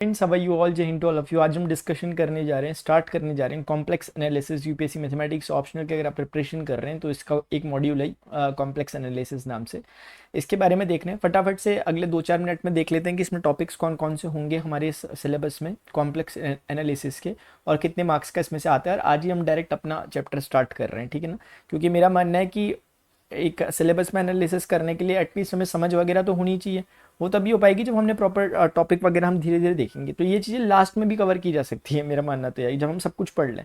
Friends, how are you all? Jai Hind to all of you. आज हम discussion करने जा रहे हैं, स्टार्ट करने जा रहे हैं complex analysis UPSC mathematics optional के। अगर आप प्रिपरेशन कर रहे हैं तो इसका एक मॉड्यूल है कॉम्प्लेक्स एनालिसिस नाम से। इसके बारे में देख रहे हैं फटाफट से, अगले 2-4 मिनट में देख लेते हैं कि इसमें टॉपिक्स कौन कौन से होंगे हमारे सिलेबस में कॉम्प्लेक्स एनालिसिस के, और कितने मार्क्स का इसमें से आता है। और आज ही हम डायरेक्ट अपना चैप्टर स्टार्ट कर रहे हैं, ठीक है ना। क्योंकि मेरा मानना है कि एक सिलेबस में एनालिसिस करने के लिए एटलीस्ट हमें समझ वगैरह तो होनी चाहिए। वो तभी हो पाएगी जब हमने प्रॉपर टॉपिक वगैरह हम धीरे धीरे देखेंगे, तो ये चीज़ें लास्ट में भी कवर की जा सकती है। मेरा मानना तो यही, जब हम सब कुछ पढ़ लें।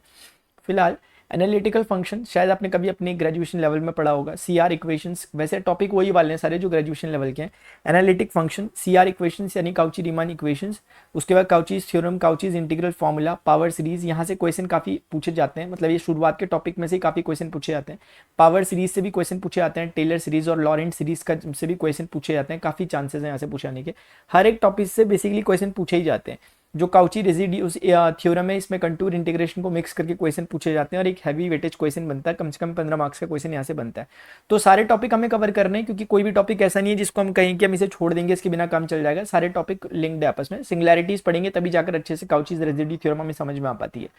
फिलहाल एनालिटिकल फंक्शन शायद आपने कभी अपने ग्रेजुएशन लेवल में पढ़ा होगा। सी आर इक्वेशंस, वैसे टॉपिक वही वाले हैं सारे जो ग्रेजुएशन लेवल के हैं। Analytic function, C R equations यानी काउची रीमान इक्वेशंस, उसके बाद Cauchy's theorem, Cauchy's integral formula, power series. यहाँ से क्वेश्चन काफ़ी पूछे जाते हैं, मतलब ये शुरुआत के टॉपिक में से काफ़ी क्वेश्चन पूछे जाते हैं। पावर सीरीज से भी क्वेश्चन पूछे जाते हैं, टेलर सीरीज और लॉरेंट सीरीज का से भी क्वेश्चन पूछे जाते हैं। काफ़ी चांसेस हैं यहाँ से पूछे आने के। हर एक टॉपिक से बेसिकली क्वेश्चन पूछे ही जाते हैं। जो काउची रेसिड्यूस थ्योरम है, इसमें कंटूर इंटीग्रेशन को मिक्स करके क्वेश्चन पूछे जाते हैं, और एक हैवी वेटेज क्वेश्चन बनता है, कम से कम 15 मार्क्स का क्वेश्चन यहाँ से बनता है। तो सारे टॉपिक हमें कवर करने हैं, क्योंकि कोई भी टॉपिक ऐसा नहीं है जिसको हम कहें कि हम इसे छोड़ देंगे, इसके बिना काम चल जाएगा। सारे टॉपिक लिंक्ड है आपस में। सिंगुलैरिटीज पढ़ेंगे तभी जाकर अच्छे से काउचीज रेसिड्यू थ्योरम हमें समझ में आ पाती है।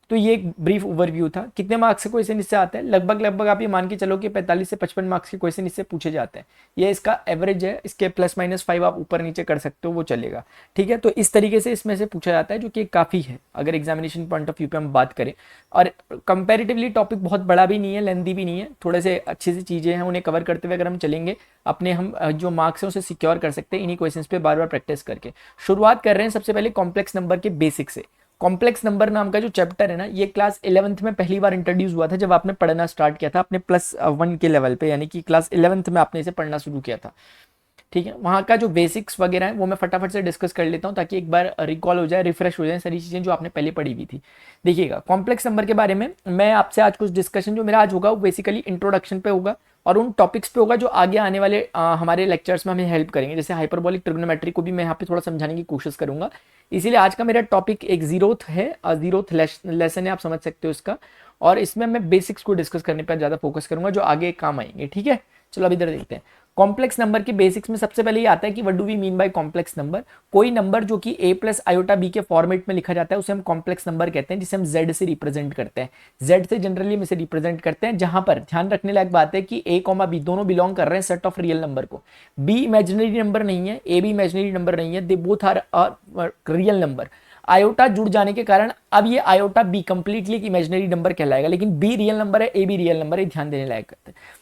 तो ये एक ब्रीफ ओवरव्यू था। कितने मार्क्स के क्वेश्चन इससे आते हैं? लगभग आप ये मान के चलो कि 45 से 55 मार्क्स के क्वेश्चन इससे पूछे जाते हैं। ये इसका एवरेज है, इसके +-5 आप ऊपर नीचे कर सकते हो, वो चलेगा, ठीक है। तो इस तरीके से इसमें से पूछा जाता है, जो कि काफ़ी है अगर एग्जामिनेशन पॉइंट ऑफ व्यू पे हम बात करें। और कंपेरेटिवली टॉपिक बहुत बड़ा भी नहीं है, लेंथी भी नहीं है, थोड़े से अच्छी सी चीज़ें हैं, उन्हें कवर करते हुए अगर हम चलेंगे अपने हम जो मार्क्स हैं उसे सिक्योर कर सकते हैं इन्हीं क्वेश्चंस पे बार बार प्रैक्टिस करके। शुरुआत कर रहे हैं सबसे पहले कॉम्प्लेक्स नंबर के बेसिक से। कॉम्प्लेक्स नंबर नाम का जो चैप्टर है ना, ये क्लास 11th में पहली बार इंट्रोड्यूस हुआ था, जब आपने पढ़ना स्टार्ट किया था अपने +1 के लेवल पे, यानी कि क्लास 11th में आपने इसे पढ़ना शुरू किया था, ठीक है। वहाँ का जो बेसिक्स वगैरह है वो मैं फटाफट से डिस्कस कर लेता हूँ, ताकि एक बार रिकॉल हो जाए, रिफ्रेश हो जाए सारी चीज़ें जो आपने पहले पढ़ी हुई थी। देखिएगा, कॉम्प्लेक्स नंबर के बारे में मैं आपसे आज कुछ डिस्कशन जो मेरा आज होगा वो बेसिकली इंट्रोडक्शन पे होगा, और उन टॉपिक्स पे होगा जो आगे आने वाले हमारे लेक्चर्स में हमें हेल्प करेंगे। जैसे हाइपरबोलिक ट्रिग्नोमेट्री को भी मैं यहाँ पे थोड़ा समझाने की कोशिश करूंगा। इसीलिए आज का मेरा टॉपिक एक जीरोथ है, जीरोथ लेसन है, आप समझ सकते हो इसका। और इसमें मैं बेसिक्स को डिस्कस करने पर ज़्यादा फोकस करूंगा, जो आगे काम आएंगे, ठीक है। चलो अब इधर देखते हैं। कॉम्प्लेक्स नंबर के बेसिक्स में सबसे पहले ये आता है कि what do we mean by complex number. कोई नंबर जो कि a + आयोटा b के फॉर्मेट में लिखा जाता है उसे हम कॉम्प्लेक्स नंबर कहते हैं, जिसे हम z से रिप्रेजेंट करते हैं। z से जनरली हम इसे रिप्रेजेंट करते हैं, जहां पर ध्यान रखने लायक बात है कि a, b दोनों बिलोंग कर रहे हैं सेट ऑफ रियल नंबर को। b इमेजिनरी नंबर नहीं है, a भी इमेजिनरी नंबर नहीं है, they both are real number. Iota जुड़ जाने के कारण अब ये आयोटा बी कंप्लीटली एक इमेजिनरी नंबर कहलाएगा, लेकिन बी रियल नंबर है, ए भी रियल नंबर है, ध्यान देने लायक है।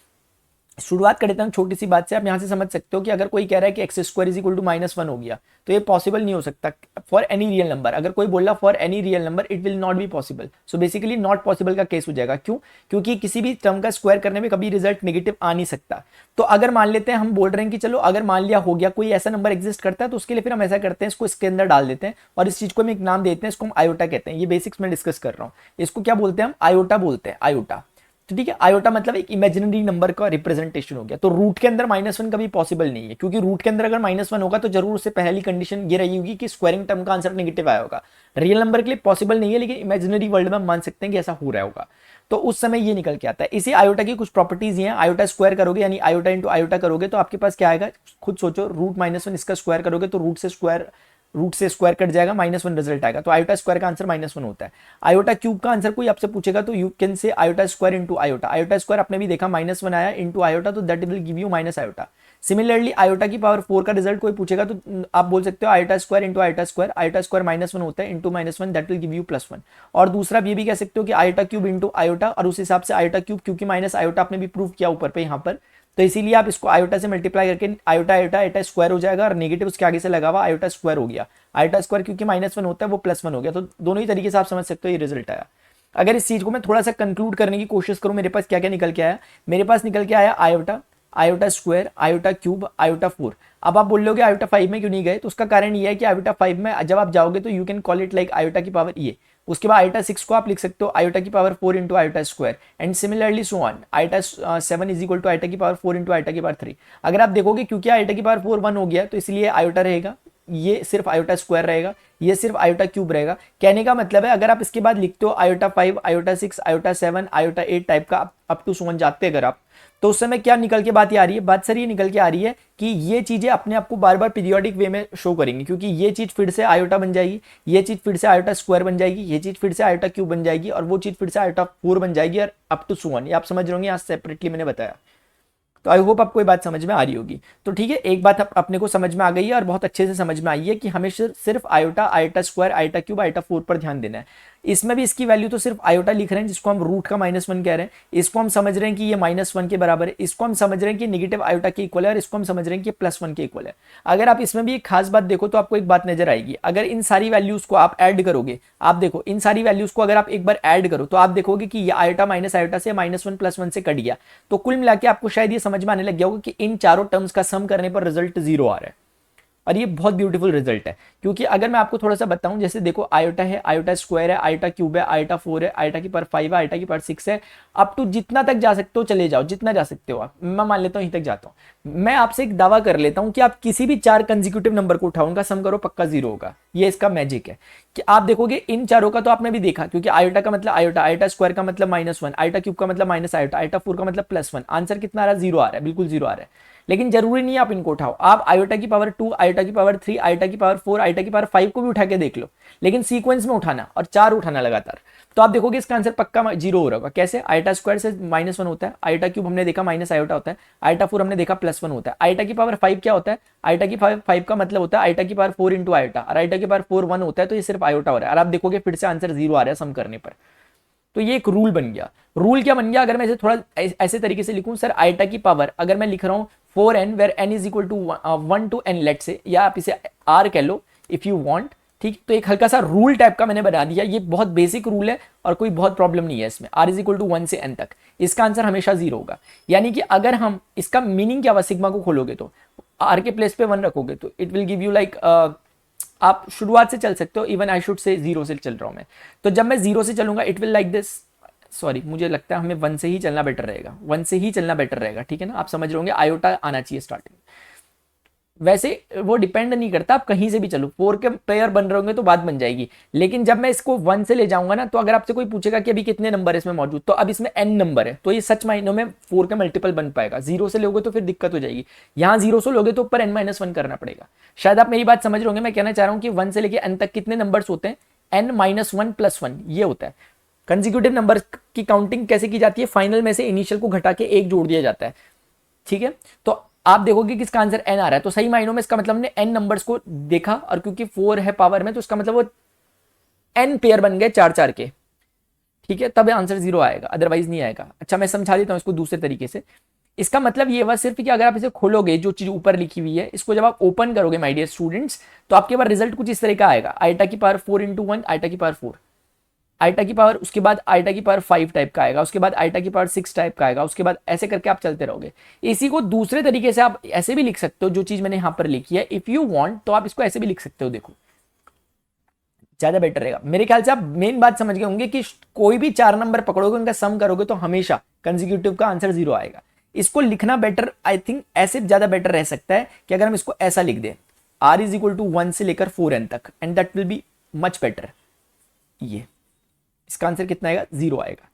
शुरुआत कर देता हूं छोटी सी बात से। आप यहां से समझ सकते हो कि अगर कोई कह रहा है कि x² = -1 हो गया, तो ये पॉसिबल नहीं हो सकता फॉर एनी रियल नंबर। अगर कोई बोल रहा for any real number, it will not be possible. So basically not possible का केस हो जाएगा। क्यों? क्योंकि किसी भी टर्म का स्क्वायर करने में कभी रिजल्ट नेगेटिव आ नहीं सकता। तो अगर मान लेते हैं, हम बोल रहे हैं कि चलो अगर मान लिया हो गया, कोई ऐसा नंबर एग्जिस्ट करता है, तो उसके लिए फिर हम ऐसा करते हैं, इसको इसके अंदर डाल देते हैं और इस चीज को हम एक नाम देते हैं, इसको हम आयोटा कहते हैं। ये बेसिक्स में डिस्कस कर रहा हूं। इसको क्या बोलते हैं हम? आयोटा बोलते हैं, आयोटा। तो ठीक है, आयोटा मतलब एक इमेजिनरी नंबर का रिप्रेजेंटेशन हो गया। तो रूट के अंदर -1 कभी पॉसिबल नहीं है, क्योंकि रूट के अंदर अगर -1 होगा तो जरूर उससे पहली कंडीशन ये रही होगी कि स्क्वायरिंग टर्म का आंसर नेगेटिव आया होगा। रियल नंबर के लिए पॉसिबल नहीं है, लेकिन इमेजिनरी वर्ल्ड में हम मान सकते हैं कि ऐसा हो रहा होगा। तो उस समय ये निकल के आता है। इसी आयोटा की कुछ प्रॉपर्टीज हैं। आयोटा स्क्वायर करोगे, यानी आयोटा इंटू आयोटा करोगे, तो आपके पास क्या आएगा? खुद सोचो, √-1 इसका स्क्वायर करोगे तो रूट से स्क्वायर कट जाएगा, -1 रिजल्ट आएगा। तो आयोटा स्क्वायर का आंसर -1 होता है। आयोटा क्यूब का आंसर कोई आपसे पूछेगा तो you can say iota square into iota. Iota square आपने भी देखा, -1 आया इंटू आयोटा, तो that will give you -, iota. Similarly iota की पावर 4 का रिजल्ट कोई पूछेगा तो आप बोल सकते हो iota square into iota square. Iota square -1 होता है, into -1, that will give you +1। और दूसरा ये भी कह सकते हो कि आयोटा क्यूब इंटू आयोटा, और उस हिसाब से आयोटा क्यूब, क्योंकि माइनस आयोटा आपने भी प्रूव किया ऊपर पे यहाँ पर, तो इसीलिए आप इसको आयोटा से मल्टीप्लाई करके आयोटा आयोटा आयोटा स्क्वायर हो जाएगा, और नेगेटिव उसके आगे से लगा हुआ आयोटा स्क्वायर हो गया। आयोटा स्क्वायर क्योंकि -1 होता है, वो +1 हो गया। तो दोनों ही तरीके से आप समझ सकते हो ये रिजल्ट आया। अगर इस चीज को मैं थोड़ा सा कंक्लूड करने की कोशिश करूं, मेरे पास क्या क्या निकल के आया? मेरे पास निकल के आया iota, iota square, iota cube, iota 4। अब आप बोल लोगे आयोटा 5 में क्यों नहीं गए? तो उसका कारण ये है कि आयोटा 5 में जब आप जाओगे तो you can call it like iota की पावर ये। उसके बाद आयोटा 6 को आप लिख सकते हो आयोटा की power 4 into iota square, and similarly so on. Iota 7 = iota की पावर 4 इंटू आयोटा की पावर 3। अगर आप देखोगे क्योंकि आयोटा की पावर 4 1 हो गया, तो इसलिए आयोटा रहेगा, ये सिर्फ आयोटा स्क्वायर रहेगा, ये सिर्फ आयोटा क्यूब रहेगा। कहने का मतलब है अगर आप इसके बाद लिखते हो iota 5, iota 6, iota 7, iota 8 type का अप टू सुमन जाते अगर आप, तो उस समय क्या निकल के बात ये आ रही है, बात सर ये निकल के आ रही है कि ये चीजें अपने आप को बार बार पीरियोडिक वे में शो करेंगी, क्योंकि ये चीज फिर से आयोटा बन जाएगी, ये चीज फिर से आयोटा स्क्वायर बन जाएगी, ये चीज फिर से आयोटा क्यूब बन जाएगी, और वो चीज फिर से आयोटा 4 बन जाएगी, और अप टू सुमन। ये आप समझ रहे होंगे, यहाँ सेपरेटली मैंने बताया। तो आई होप आपको ये बात समझ में आ रही होगी। तो ठीक है, एक बात अपने को समझ में आ गई है और बहुत अच्छे से समझ में आई है कि हमें सिर्फ iota, iota square, iota cube, iota 4 पर ध्यान देना है। इसमें भी इसकी वैल्यू तो सिर्फ आयोटा लिख रहे हैं, जिसको हम रूट का -1 कह रहे हैं, इसको हम समझ रहे हैं कि ये -1 के बराबर है, इसको हम समझ रहे हैं कि नेगेटिव आयोटा के इक्वल है, और इसको हम समझ रहे हैं कि +1 के इक्वल है। अगर आप इसमें भी एक खास बात देखो तो आपको एक बात नजर आएगी, अगर इन सारी वैल्यूज को आप ऐड करोगे, आप देखो इन सारी वैल्यूज को अगर आप एक बार ऐड करो तो आप देखोगे कि ये आयोटा माइनस आयोटा से -1 +1 से कट गया। तो कुल मिला के आपको शायद ये समझ में आने लग गया होगा कि इन चारों टर्म्स का सम करने पर रिजल्ट 0 आ रहा है, और ये बहुत ब्यूटीफुल रिजल्ट है। क्योंकि अगर मैं आपको थोड़ा सा बताऊं, जैसे देखो आयोटा है, आयोटा स्क्वायर है, आयोटा क्यूब है, आयोटा 4 है, आयोटा की पावर 5 है, आयोटा की पावर 6 है, अप टू जितना तक जा सकते हो चले जाओ, जितना जा सकते हो आप। मैं मान लेता हूं यहीं तक जाता हूं। मैं आपसे एक दावा कर लेता हूं कि आप किसी भी 4 कंसेक्यूटिव नंबर को उठाओ, उनका सम करो, पक्का 0 होगा। ये इसका मैजिक है कि आप देखोगे इन चारों का तो आपने भी देखा, क्योंकि आयोटा का मतलब आयोटा, आयोटा स्क्वायर का मतलब -1, आयोटा क्यूब का मतलब माइनस आयोटा, आयोटा 4 का मतलब +1। आंसर कितना आ रहा है? 0 आ रहा है, बिल्कुल 0 आ रहा है। लेकिन जरूरी नहीं है आप इनको उठाओ, आप आयोटा की पावर 2, आयोटा की पावर 3, आयोटा की पावर 4, आयोटा की पावर 5 को भी उठा के देख लो, लेकिन सीक्वेंस में उठाना और 4 उठाना लगातार, तो आप देखोगे इसका आंसर पक्का 0 हो रहा होगा। कैसे? आयोटा स्क्वायर से -1 होता है, आयोटा क्यूब हमने देखा माइनस आयोटा होता है, आयोटा 4 हमने देखा +1 होता है, आयोटा की पावर 5 क्या होता है? आयोटा की पावर 5 का मतलब होता है आयोटा की पावर 4 इंटू आयोटा, और आयोटा की पावर 4 1 होता है, तो ये सिर्फ आयोटा हो रहा है, और आप देखोगे फिर से आंसर 0 आ रहा है सम करने पर। तो ये एक रूल बन गया। रूल क्या बन गया? अगर मैं इसे थोड़ा ऐसे तरीके से लिखूं, सर आयोटा की पावर अगर मैं लिख रहा हूं 4n where n is equal to 1 to n let say, या आप इसे r कह लो इफ यू वांट, ठीक। तो एक हल्का सा रूल टाइप का मैंने बना दिया, ये बहुत बेसिक रूल है और कोई बहुत प्रॉब्लम नहीं है इसमें। r इज इक्वल टू 1 से n तक, इसका आंसर हमेशा 0 होगा। यानी कि अगर हम इसका मीनिंग क्या हुआ, सिग्मा को खोलोगे तो r के प्लेस पे 1 रखोगे तो it will give you like, आप शुरुआत से चल सकते हो, इवन आई शुड से 0 से चल रहा हूं मैं, तो जब मैं 0 से चलूंगा it will like this. Sorry, मुझे लगता है हमें 1 से ही चलना बेटर रहेगा, 1 से ही चलना बेटर रहेगा, ठीक है ना। आप समझ रहे होंगे आयोटा आना चाहिए स्टार्टिंग। वैसे वो डिपेंड नहीं करता, आप कहीं से भी चलो, 4 के पेयर बन रहे होंगे तो बात बन जाएगी। लेकिन जब मैं इसको 1 से ले जाऊंगा ना, तो अगर आपसे कोई पूछेगा कि अभी कितने नंबर है इसमें मौजूद, तो अब इसमें n नंबर है, तो ये सच मायनों में 4 का मल्टीपल बन पाएगा। 0 से लोगे तो फिर दिक्कत हो जाएगी, यहाँ 0 से लोगे तो ऊपर n-1 करना पड़ेगा। शायद आप मेरी बात समझ रहे होंगे, मैं कहना चाह रहा हूँ कि 1 से लेके n तक कितने नंबर्स होते हैं? n-1 + 1 ये होता है। कंसेक्यूटिव नंबर की काउंटिंग कैसे की जाती है? फाइनल में से इनिशियल को घटा के 1 जोड़ दिया जाता है, ठीक है। तो आप देखोगे कि इसका आंसर n आ रहा है, तो सही मायनों में इसका मतलब हमने n नंबर्स को देखा, और क्योंकि 4 है पावर में, तो इसका मतलब वो n पेयर बन गए 4-4 के, ठीक है, तब आंसर 0 आएगा, अदरवाइज नहीं आएगा। अच्छा, मैं समझा देता हूं इसको दूसरे तरीके से। इसका मतलब ये हुआ सिर्फ कि अगर आप इसे खोलोगे, जो चीज ऊपर लिखी हुई है, इसको जब आप ओपन करोगे माय डियर स्टूडेंट्स, तो आपके पास रिजल्ट कुछ इस तरह का आएगा, आयोटा की पावर 4 इंटू 1, आयोटा की पावर 4, आयोटा की पावर, उसके बाद आयोटा की पावर 5 टाइप का आएगा, उसके बाद आयोटा की पावर 6 टाइप का आएगा, उसके बाद ऐसे करके आप चलते रहोगे। इसी को दूसरे तरीके से आप ऐसे भी लिख सकते हो, जो चीज मैंने यहां पर लिखी है, इफ यू वांट, तो आप इसको ऐसे भी लिख सकते हो। देखो, ज्यादा बेटर रहेगा मेरे ख्याल से। आप मेन बात समझ गए होंगे कि कोई भी 4 नंबर पकड़ोगे, उनका सम करोगे तो हमेशा कंसेक्यूटिव का आंसर 0 आएगा। इसको लिखना बेटर, आई थिंक ऐसे ज्यादा बेटर रह सकता है कि अगर हम इसको ऐसा लिख दें, r इज इक्वल टू 1 से लेकर 4n तक, and that will be much better. ये इसका आंसर कितना आएगा? 0 आएगा।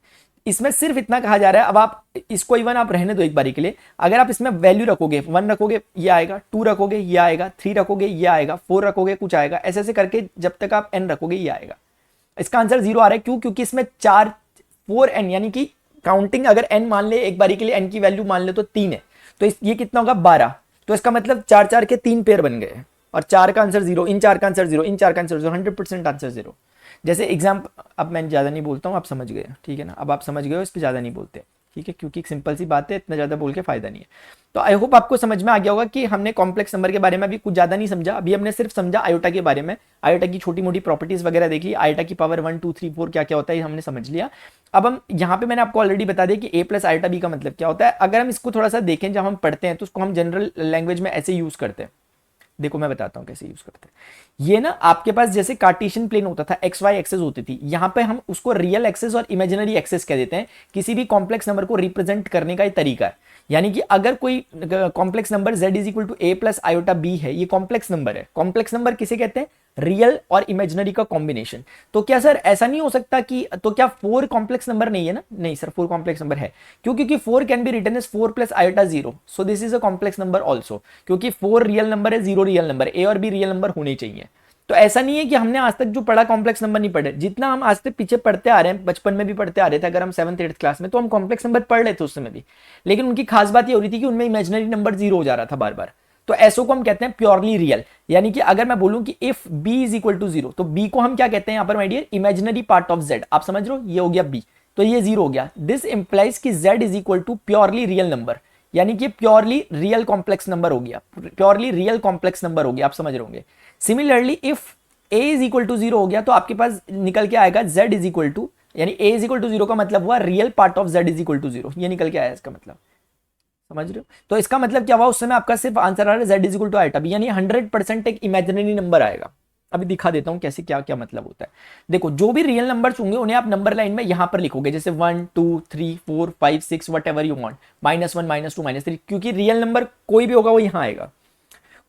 इसमें सिर्फ इतना कहा जा रहा है, अब आप इसको इवन आप रहने दो एक बारी के लिए, अगर आप इसमें वैल्यू रखोगे, 1 रखोगे ये आएगा, 2 रखोगे ये आएगा, 3 रखोगे ये आएगा, 4 रखोगे कुछ आएगा, ऐसे ऐसे करके जब तक आप n रखोगे ये आएगा। इसका आंसर 0 आ रहा है, क्यों? क्योंकि इसमें 4n, यानी कि काउंटिंग अगर n मान ले, एक बारी के लिए n की वैल्यू मान ले तो 3 है, तो ये कितना होगा? 12। तो इसका मतलब 4-4 के 3 पेयर बन गए, और 4 का आंसर 0, इन 4 का आंसर 0, इन 4 का आंसर 0, 100% आंसर 0। जैसे एग्जाम्पल, अब मैं ज़्यादा नहीं बोलता हूँ, आप समझ गए, ठीक है ना। अब आप समझ गए हो, इस पर ज़्यादा नहीं बोलते, ठीक है, क्योंकि एक सिंपल सी बात है, इतना ज़्यादा बोल के फायदा नहीं है। तो आई होप आपको समझ में आ गया होगा कि हमने कॉम्प्लेक्स नंबर के बारे में अभी कुछ ज़्यादा नहीं समझा, अभी हमने सिर्फ समझा आयोटा के बारे में, आयोटा की छोटी मोटी प्रॉपर्टीज वगैरह देख ली, आयोटा की पावर 1 2 3 4 क्या क्या होता है हमने समझ लिया। अब हम यहाँ पे मैंने आपको ऑलरेडी बता दिया कि a प्लस आयोटा b का मतलब क्या होता है। अगर हम इसको थोड़ा सा देखें, जब हम पढ़ते हैं तो उसको हम जनरल लैंग्वेज में ऐसे यूज करते हैं, देखो मैं बताता हूँ कैसे यूज करते हैं। ये ना आपके पास जैसे कार्टेशियन प्लेन होता था, एक्स वाई एक्सेस होती थी, यहाँ पे हम उसको रियल एक्सेस और इमेजिनरी एक्सेस कह देते हैं। किसी भी कॉम्प्लेक्स नंबर को रिप्रेजेंट करने का ये तरीका है। यानी कि अगर कोई complex number z is equal to a plus iota b है, ये कॉम्प्लेक्स नंबर है। कॉम्प्लेक्स नंबर किसे कहते हैं? रियल और इमेजिनरी का कॉम्बिनेशन। तो क्या सर ऐसा नहीं हो सकता कि, तो क्या 4 कॉम्प्लेक्स नंबर नहीं है ना? नहीं सर, 4 कॉम्प्लेक्स नंबर है। क्यों? क्योंकि 4 can be written as 4 plus iota 0, so this is a complex number also. क्योंकि 4 रियल नंबर है, 0 रियल नंबर, ए और बी रियल नंबर होने चाहिए। तो ऐसा नहीं है कि हमने आज तक जो पढ़ा कॉम्प्लेक्स नंबर नहीं पढ़े। जितना हम आज तक पीछे पढ़ते आ रहे हैं, बचपन में भी पढ़ते आ रहे थे, अगर हम 7th 8th क्लास में, तो हम कॉम्प्लेक्स नंबर पढ़ रहे थे उस समय भी। लेकिन उनकी खास बात ये हो रही थी कि उनमें इमेजिनरी नंबर 0 हो जा रहा था बार बार। तो ऐसो को हम कहते हैं प्योरली रियल। यानी कि अगर मैं बोलूं कि if b is equal to 0, तो b को हम क्या कहते हैं यहां पर my dear? Imaginary part of z। आप समझ रहे हो? ये हो गया b, तो ये 0 हो गया। दिस इंप्लाइज कि z is equal to purely real number, यानी कि प्योरली रियल कॉम्प्लेक्स नंबर हो गया, प्योरली रियल कॉम्प्लेक्स नंबर हो गया। आप समझ रहे होंगे। Similarly if a is equal to 0 हो गया, तो आपके पास निकल के आएगा z इज इक्वल टू, यानी a इज इक्वल टू 0 का मतलब हुआ real part of z is equal to 0। ये निकल के आया इसका मतलब, समझ रहे हो? तो इसका मतलब क्या हुआ? उस समय आपका सिर्फ आंसर आ रहा है z is equal to iota b, यानी 100% एक इमेजिनरी नंबर आएगा। अभी दिखा देता हूं कैसे क्या क्या मतलब होता है। देखो, जो भी रियल नंबर्स होंगे उन्हें आप नंबर लाइन में यहां पर लिखोगे, जैसे 1 2 3 4 5 6 वट एवर यू वांट, -1 -2 -3, क्योंकि रियल नंबर कोई भी होगा वो यहां आएगा।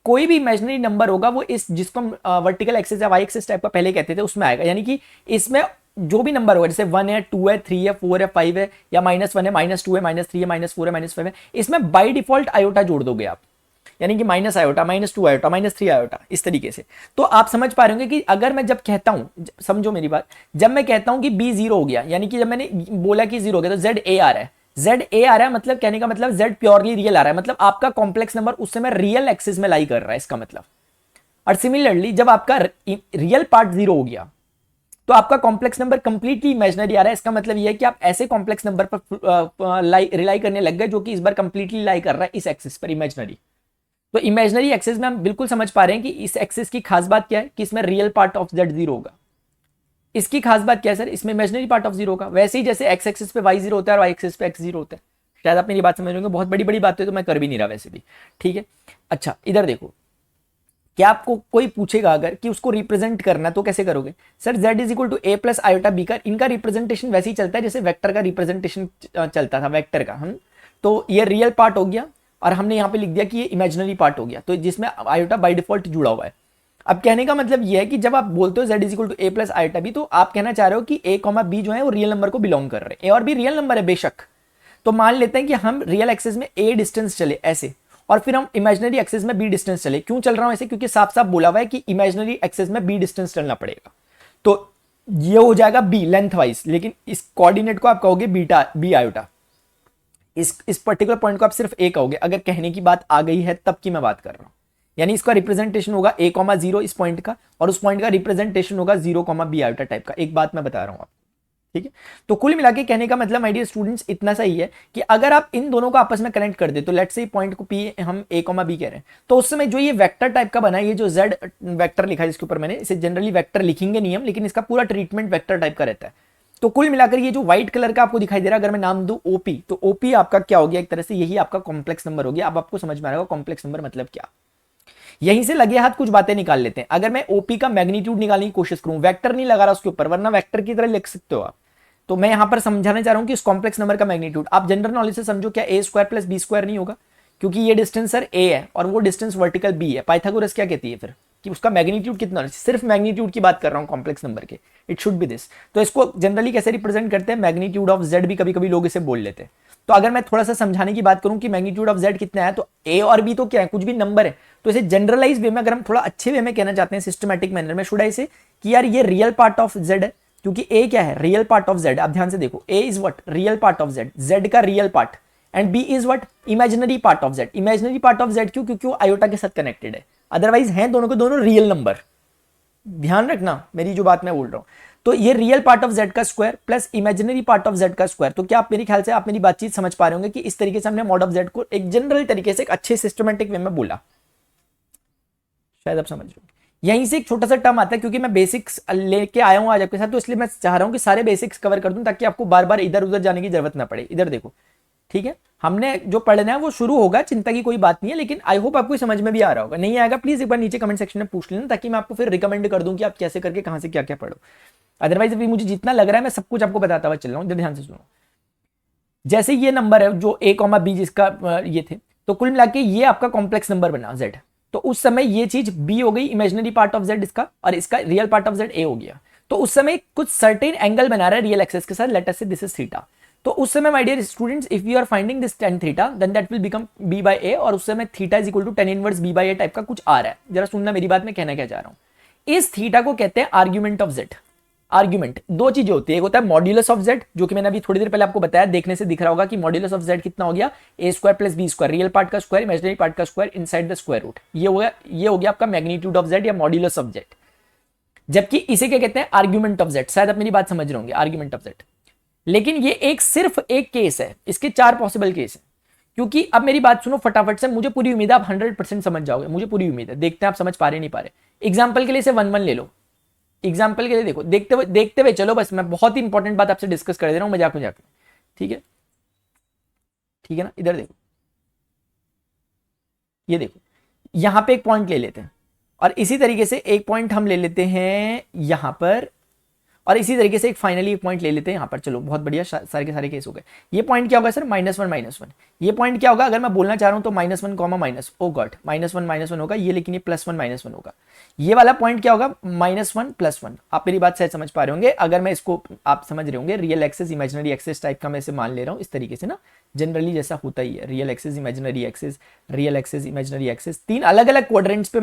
कोई भी इमेजिनरी नंबर होगा वो इस, जिसको हम वर्टिकल एक्सिस या वाई एक्सिस टाइप का पहले कहते थे, उसमें आएगा। यानी कि इसमें जो भी नंबर होगा, जैसे 1 है, 2 है, 3 है, 4 है, 5 है, या -1 है, -2 है, -3 है, -4 है, -5 है, इसमें बाई डिफॉल्ट आयोटा जोड़ दोगे आप। यानी कि माइनस आयोटा, -2 आयोटा, -3 आयोटा, इस तरीके से। तो आप समझ पा रहे होंगे कि अगर मैं जब कहता हूं, समझो मेरी बात, जब मैं कहता हूं कि b 0 हो गया, यानी कि जब मैंने बोला कि 0 हो गया, तो z a आ रहा है। z a आ रहा है मतलब कहने का मतलब z प्योरली रियल आ रहा है, मतलब आपका कॉम्प्लेक्स नंबर उस समय रियल एक्सिस में लाई कर रहा है, इसका मतलब। और सिमिलरली जब आपका रियल पार्ट 0 हो गया, तो आपका कॉम्प्लेक्स नंबर कंप्लीटली इमेजिनरी आ रहा है। इसका मतलब यह है कि आप ऐसे कॉम्प्लेक्स नंबर पर रिलाई करने लग गए जो कि इस बार कंप्लीटली लाई कर रहा है इस एक्सिस पर, इमेजिनरी। तो इमेजिनरी एक्सिस में हम बिल्कुल समझ पा रहे हैं कि इस एक्सिस की खास बात क्या है कि इसमें रियल पार्ट ऑफ z 0 होगा। इसकी खास बात क्या है सर? इसमें इमेजिनरी पार्ट ऑफ 0 होगा। वैसे ही जैसे x एक्सिस पे y 0 होता है और y एक्सिस पे x 0 होता है। शायद आप मेरी बात समझ रहे होंगे, बहुत बड़ी बड़ी बात है तो मैं कर भी नहीं रहा वैसे भी, ठीक है। अच्छा, इधर देखो, क्या आपको कोई पूछेगा अगर कि उसको रिप्रेजेंट करना तो कैसे करोगे? Sir z is equal to a plus iota b का, इनका रिप्रेजेंटेशन वैसे ही चलता है जैसे वेक्टर का रिप्रेजेंटेशन चलता था, वेक्टर का। हम तो ये रियल पार्ट हो गया और हमने यहाँ पे लिख दिया कि ये इमेजिनरी पार्ट हो गया, तो जिसमें आयोटा बाय डिफॉल्ट जुड़ा हुआ है। अब कहने का मतलब ये है कि जब आप बोलते हो z is equal to a plus iota b, तो आप कहना चाह रहे हो कि a कॉमा b जो है वो रियल नंबर को बिलोंग कर रहे हैं। a और b रियल नंबर है बेशक, तो मान लेते हैं कि हम रियल एक्सिस में a डिस्टेंस चले ऐसे, और फिर हम इमेजिनरी एक्सिस में b डिस्टेंस चले। क्यों चल रहा हूं ऐसे? क्योंकि साफ साफ बोला हुआ है कि इमेजिनरी एक्सिस में b डिस्टेंस चलना पड़ेगा। तो ये हो जाएगा b लेंथ वाइज, लेकिन इस कोऑर्डिनेट को आप कहोगे बीटा, b आयोटा। इस पर्टिकुलर पॉइंट को आप सिर्फ a कहोगे, अगर कहने की बात आ गई है तब की मैं बात कर रहा हूं। यानी इसका रिप्रेजेंटेशन होगा a, 0 इस पॉइंट का, और उस पॉइंट का रिप्रेजेंटेशन होगा 0, b आयोटा टाइप का। एक बात मैं बता रहा हूं आपको, ठीक है। तो कुल मिला के कहने का मतलब माय डियर स्टूडेंट्स इतना सही है कि अगर आप इन दोनों को आपस में कनेक्ट कर दे, तो लेट्स से पॉइंट को p हम a, b कह रहे हैं, तो उस समय जो ये वेक्टर टाइप का बना है, ये जो z वेक्टर लिखा है इसके ऊपर मैंने, इसे जनरली वेक्टर लिखेंगे नहीं हम, लेकिन इसका पूरा ट्रीटमेंट वेक्टर टाइप का रहता है। तो कुल मिलाकर ये जो व्हाइट कलर का आपको दिखाई दे रहा है, अगर मैं नाम दूं OP, तो OP आपका क्या हो गया? एक तरह से यही आपका कॉम्प्लेक्स नंबर हो गया। अब आपको समझ में आ रहा होगा कॉम्प्लेक्स नंबर मतलब क्या। यहीं से लगे हाथ कुछ बातें निकाल लेते हैं। अगर मैं OP का मैग्नीट्यूड निकालने की कोशिश करूं, वेक्टर नहीं लगा रहा उसके ऊपर, वरना वेक्टर की तरह लिख सकते हो आप, तो मैं यहां पर समझाना चाह रहा हूं कि इस कॉम्प्लेक्स नंबर का मैग्नीट्यूड आप जनरल नॉलेज से समझो, क्या a square plus b square नहीं होगा? क्योंकि ये डिस्टेंस सर a है और वो डिस्टेंस वर्टिकल b है। पाइथागोरस क्या कहती है फिर कि उसका मैग्नीट्यूड कितना? सिर्फ मैग्नीट्यूड की बात कर रहा हूं कॉम्प्लेक्स नंबर के, इट शुड बी दिस। तो इसको जनरली कैसे रिप्रेजेंट करते हैं? मैग्नीट्यूड ऑफ z भी कभी कभी लोग इसे बोल लेते हैं। तो अगर मैं थोड़ा सा समझाने की बात करूं कि मैग्नीट्यूड ऑफ z कितना है, तो a और b तो क्या है? कुछ भी नंबर है। तो इसे जनरलाइज वे में, अगर हम थोड़ा अच्छे वे में कहना चाहते हैं, सिस्टमैटिक मैनर में, शुड आई से कि यार ये रियल पार्ट ऑफ z है, क्योंकि a क्या है? Real part of z। आप ध्यान से देखो, a is what? Real part of z, z का real part, and b is what? Imaginary part of z। Imaginary part of z क्यों? क्योंकि वो आयोटा के साथ कनेक्टेड है, अदरवाइज हैं दोनों के दोनों रियल नंबर। ध्यान रखना मेरी जो बात मैं बोल रहा हूं। तो ये रियल पार्ट ऑफ z का square plus imaginary part of z का स्क्वायर। तो क्या आप मेरे ख्याल से आप मेरी बातचीत समझ पा रहे होंगे कि इस तरीके से हमने मॉड ऑफ z को एक जनरल तरीके से एक अच्छे सिस्टमैटिक वे में बोला। शायद आप समझ रहे हो। यहीं से एक छोटा सा टर्म आता है, क्योंकि मैं बेसिक्स लेके आया हूं आज आपके साथ, तो इसलिए मैं चाह रहा हूं कि सारे बेसिक्स कवर कर दूं ताकि आपको बार बार इधर उधर जाने की जरूरत ना पड़े। इधर देखो, ठीक है, हमने जो पढ़ना है वो शुरू होगा, चिंता की कोई बात नहीं है, लेकिन आई होप आपको समझ में भी आ रहा होगा। नहीं आएगा प्लीज एक बार नीचे कमेंट सेक्शन में पूछ लेना, ताकि मैं आपको फिर रिकमेंड कर दूं कि आप कैसे करके कहां से क्या क्या पढ़ो। अदरवाइज अभी मुझे जितना लग रहा है मैं सब कुछ आपको बताता हुआ चल रहा हूँ, ध्यान से सुनो। जैसे ये नंबर है जो a, b जिसका ये थे, तो कुल मिला के ये आपका कॉम्प्लेक्स नंबर बना z, तो उस समय ये चीज b हो गई इमेजिनरी पार्ट ऑफ z इसका, और इसका real part of z a हो गया। तो उस समय कुछ सर्टेन एंगल बना रहा है रियल एक्सेस के साथ, लेट अस से दिस इज थीटा। तो उस समय my dear students, if you are finding this tan theta then that will become b by a, और उस समय theta is equal to tan inverse b by a type का कुछ आ रहा है। जरा सुनना मेरी बात, मैं कहना क्या चाह रहा हूं। इस थीटा को कहते हैं आर्ग्यूमेंट ऑफ z। आर्ग्यूमेंट दो चीजें होती है, एक होता है मॉड्यूलस ऑफ z, जो कि मैंने अभी थोड़ी देर पहले आपको बताया, देखने से दिख रहा होगा कि मॉड्यूलस ऑफ z कितना हो गया, a square plus b square, real part का स्क्वायर इमेजिनरी पार्ट का square inside the square root. ये हो गया आपका मैग्नीट्यूड ऑफ z या मॉड्यूलस ऑफ z। जबकि इसे क्या कहते हैं, आर्ग्यूमेंट ऑफ z। शायद आप मेरी बात समझ रहे होंगे, आर्ग्यूमेंट ऑफ z। लेकिन ये सिर्फ एक केस है, इसके 4 पॉसिबल केस है। क्योंकि अब मेरी बात सुनो फटाफट से, मुझे पूरी उम्मीद है आप 100% समझ जाओगे, मुझे पूरी उम्मीद है। देखते हैं आप समझ पा रहे नहीं पा रहे। एग्जाम्पल के लिए इसे 1 1 ले लो, एग्जाम्पल के लिए देखो, देखते हुए चलो, बस मैं बहुत ही इंपॉर्टेंट बात आपसे डिस्कस कर दे रहा हूं मजाक में जाकर, ठीक है, ठीक है ना। इधर देखो, ये देखो, यहां पे एक पॉइंट ले लेते हैं, और इसी तरीके से एक पॉइंट हम ले लेते हैं यहां पर, और इसी तरीके से एक फाइनली एक पॉइंट ले लेते हैं यहां पर। चलो बहुत बढ़िया, सारे के सारे केस हो गए। ये पॉइंट क्या होगा सर, -1 ये पॉइंट क्या होगा, अगर मैं बोलना चाह रहा हूं तो -1 कॉमा माइनस, ओ गॉड, -1 होगा ये, लेकिन ये +1 -1 होगा। ये वाला पॉइंट क्या होगा, -1 +1। आप मेरी बात शायद समझ पा रहे होंगे, अगर मैं इसको आप समझ रहे होंगे, real axes imaginary axes type का मैं इसे मान ले रहा हूं इस तरीके से ना, जनरली जैसा होता ही है, real axes imaginary axes, real axes imaginary axes. 3 अलग अलग क्वाड्रेंट्स पे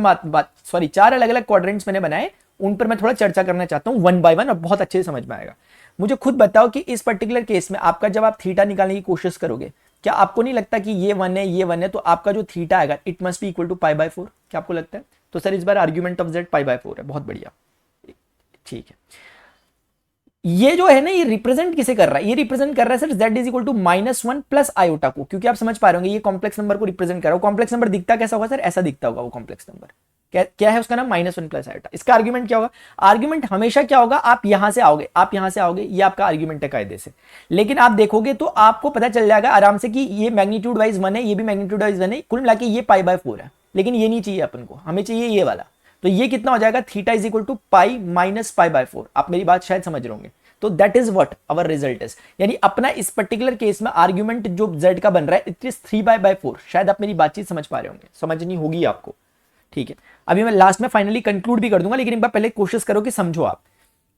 सॉरी 4 अलग अलग क्वाड्रेंट्स मैंने बनाए, उन पर मैं थोड़ा चर्चा करना चाहता हूं 1 by 1, और बहुत अच्छे से समझ में आएगा। मुझे खुद बताओ कि इस पर्टिकुलर केस में आपका जब आप थीटा निकालने की कोशिश करोगे, क्या आपको नहीं लगता कि ये 1 है, ये 1 है, तो आपका जो थीटा आएगा it must be equal to π/4? क्या आपको लगता है? तो सर इस बार आर्ग्यूमेंट ऑफ z π/4 है, बहुत बढ़िया, ठीक है। ये जो है ना, ये रिप्रेजेंट किसे कर रहा है, ये रिप्रेजेंट कर रहा है sir z is equal to -1 plus iota को, क्योंकि आप समझ पा रहे होंगे ये कॉम्प्लेक्स नंबर को रिप्रेजेंट कर रहा है। कॉम्प्लेक्स नंबर दिखता कैसा होगा सर, ऐसा दिखता होगा वो कॉम्प्लेक्स नंबर। क्या है उसका नाम, -1 प्लस आयोटा। इसका आर्ग्यूमेंट क्या होगा, आर्ग्यूमेंट हमेशा क्या होगा, आप यहां से आओगे, ये आपका आर्ग्यूमेंट है कायदे से। लेकिन आप देखोगे तो आपको पता चल जाएगा आराम से कि ये मैग्नीट्यूड वाइज 1 है, ये भी मैग्नीट्यूड वाइज 1 है, कुल मिला के ये π/4 है। लेकिन ये नहीं चाहिए अपन को, हमें चाहिए ये वाला। तो ये कितना हो जाएगा, theta is equal to pi minus π/4। आप मेरी बात शायद समझ रहे होंगे। तो that is what our result is, यानी अपना इस पर्टिकुलर केस में आर्ग्यूमेंट जो z का बन रहा है इट इज 3/4। शायद आप मेरी बातचीत समझ पा रहे होंगे, समझनी होगी आपको, ठीक है। अभी मैं लास्ट में फाइनली कंक्लूड भी कर दूंगा, लेकिन एक बार पहले कोशिश करो कि समझो आप।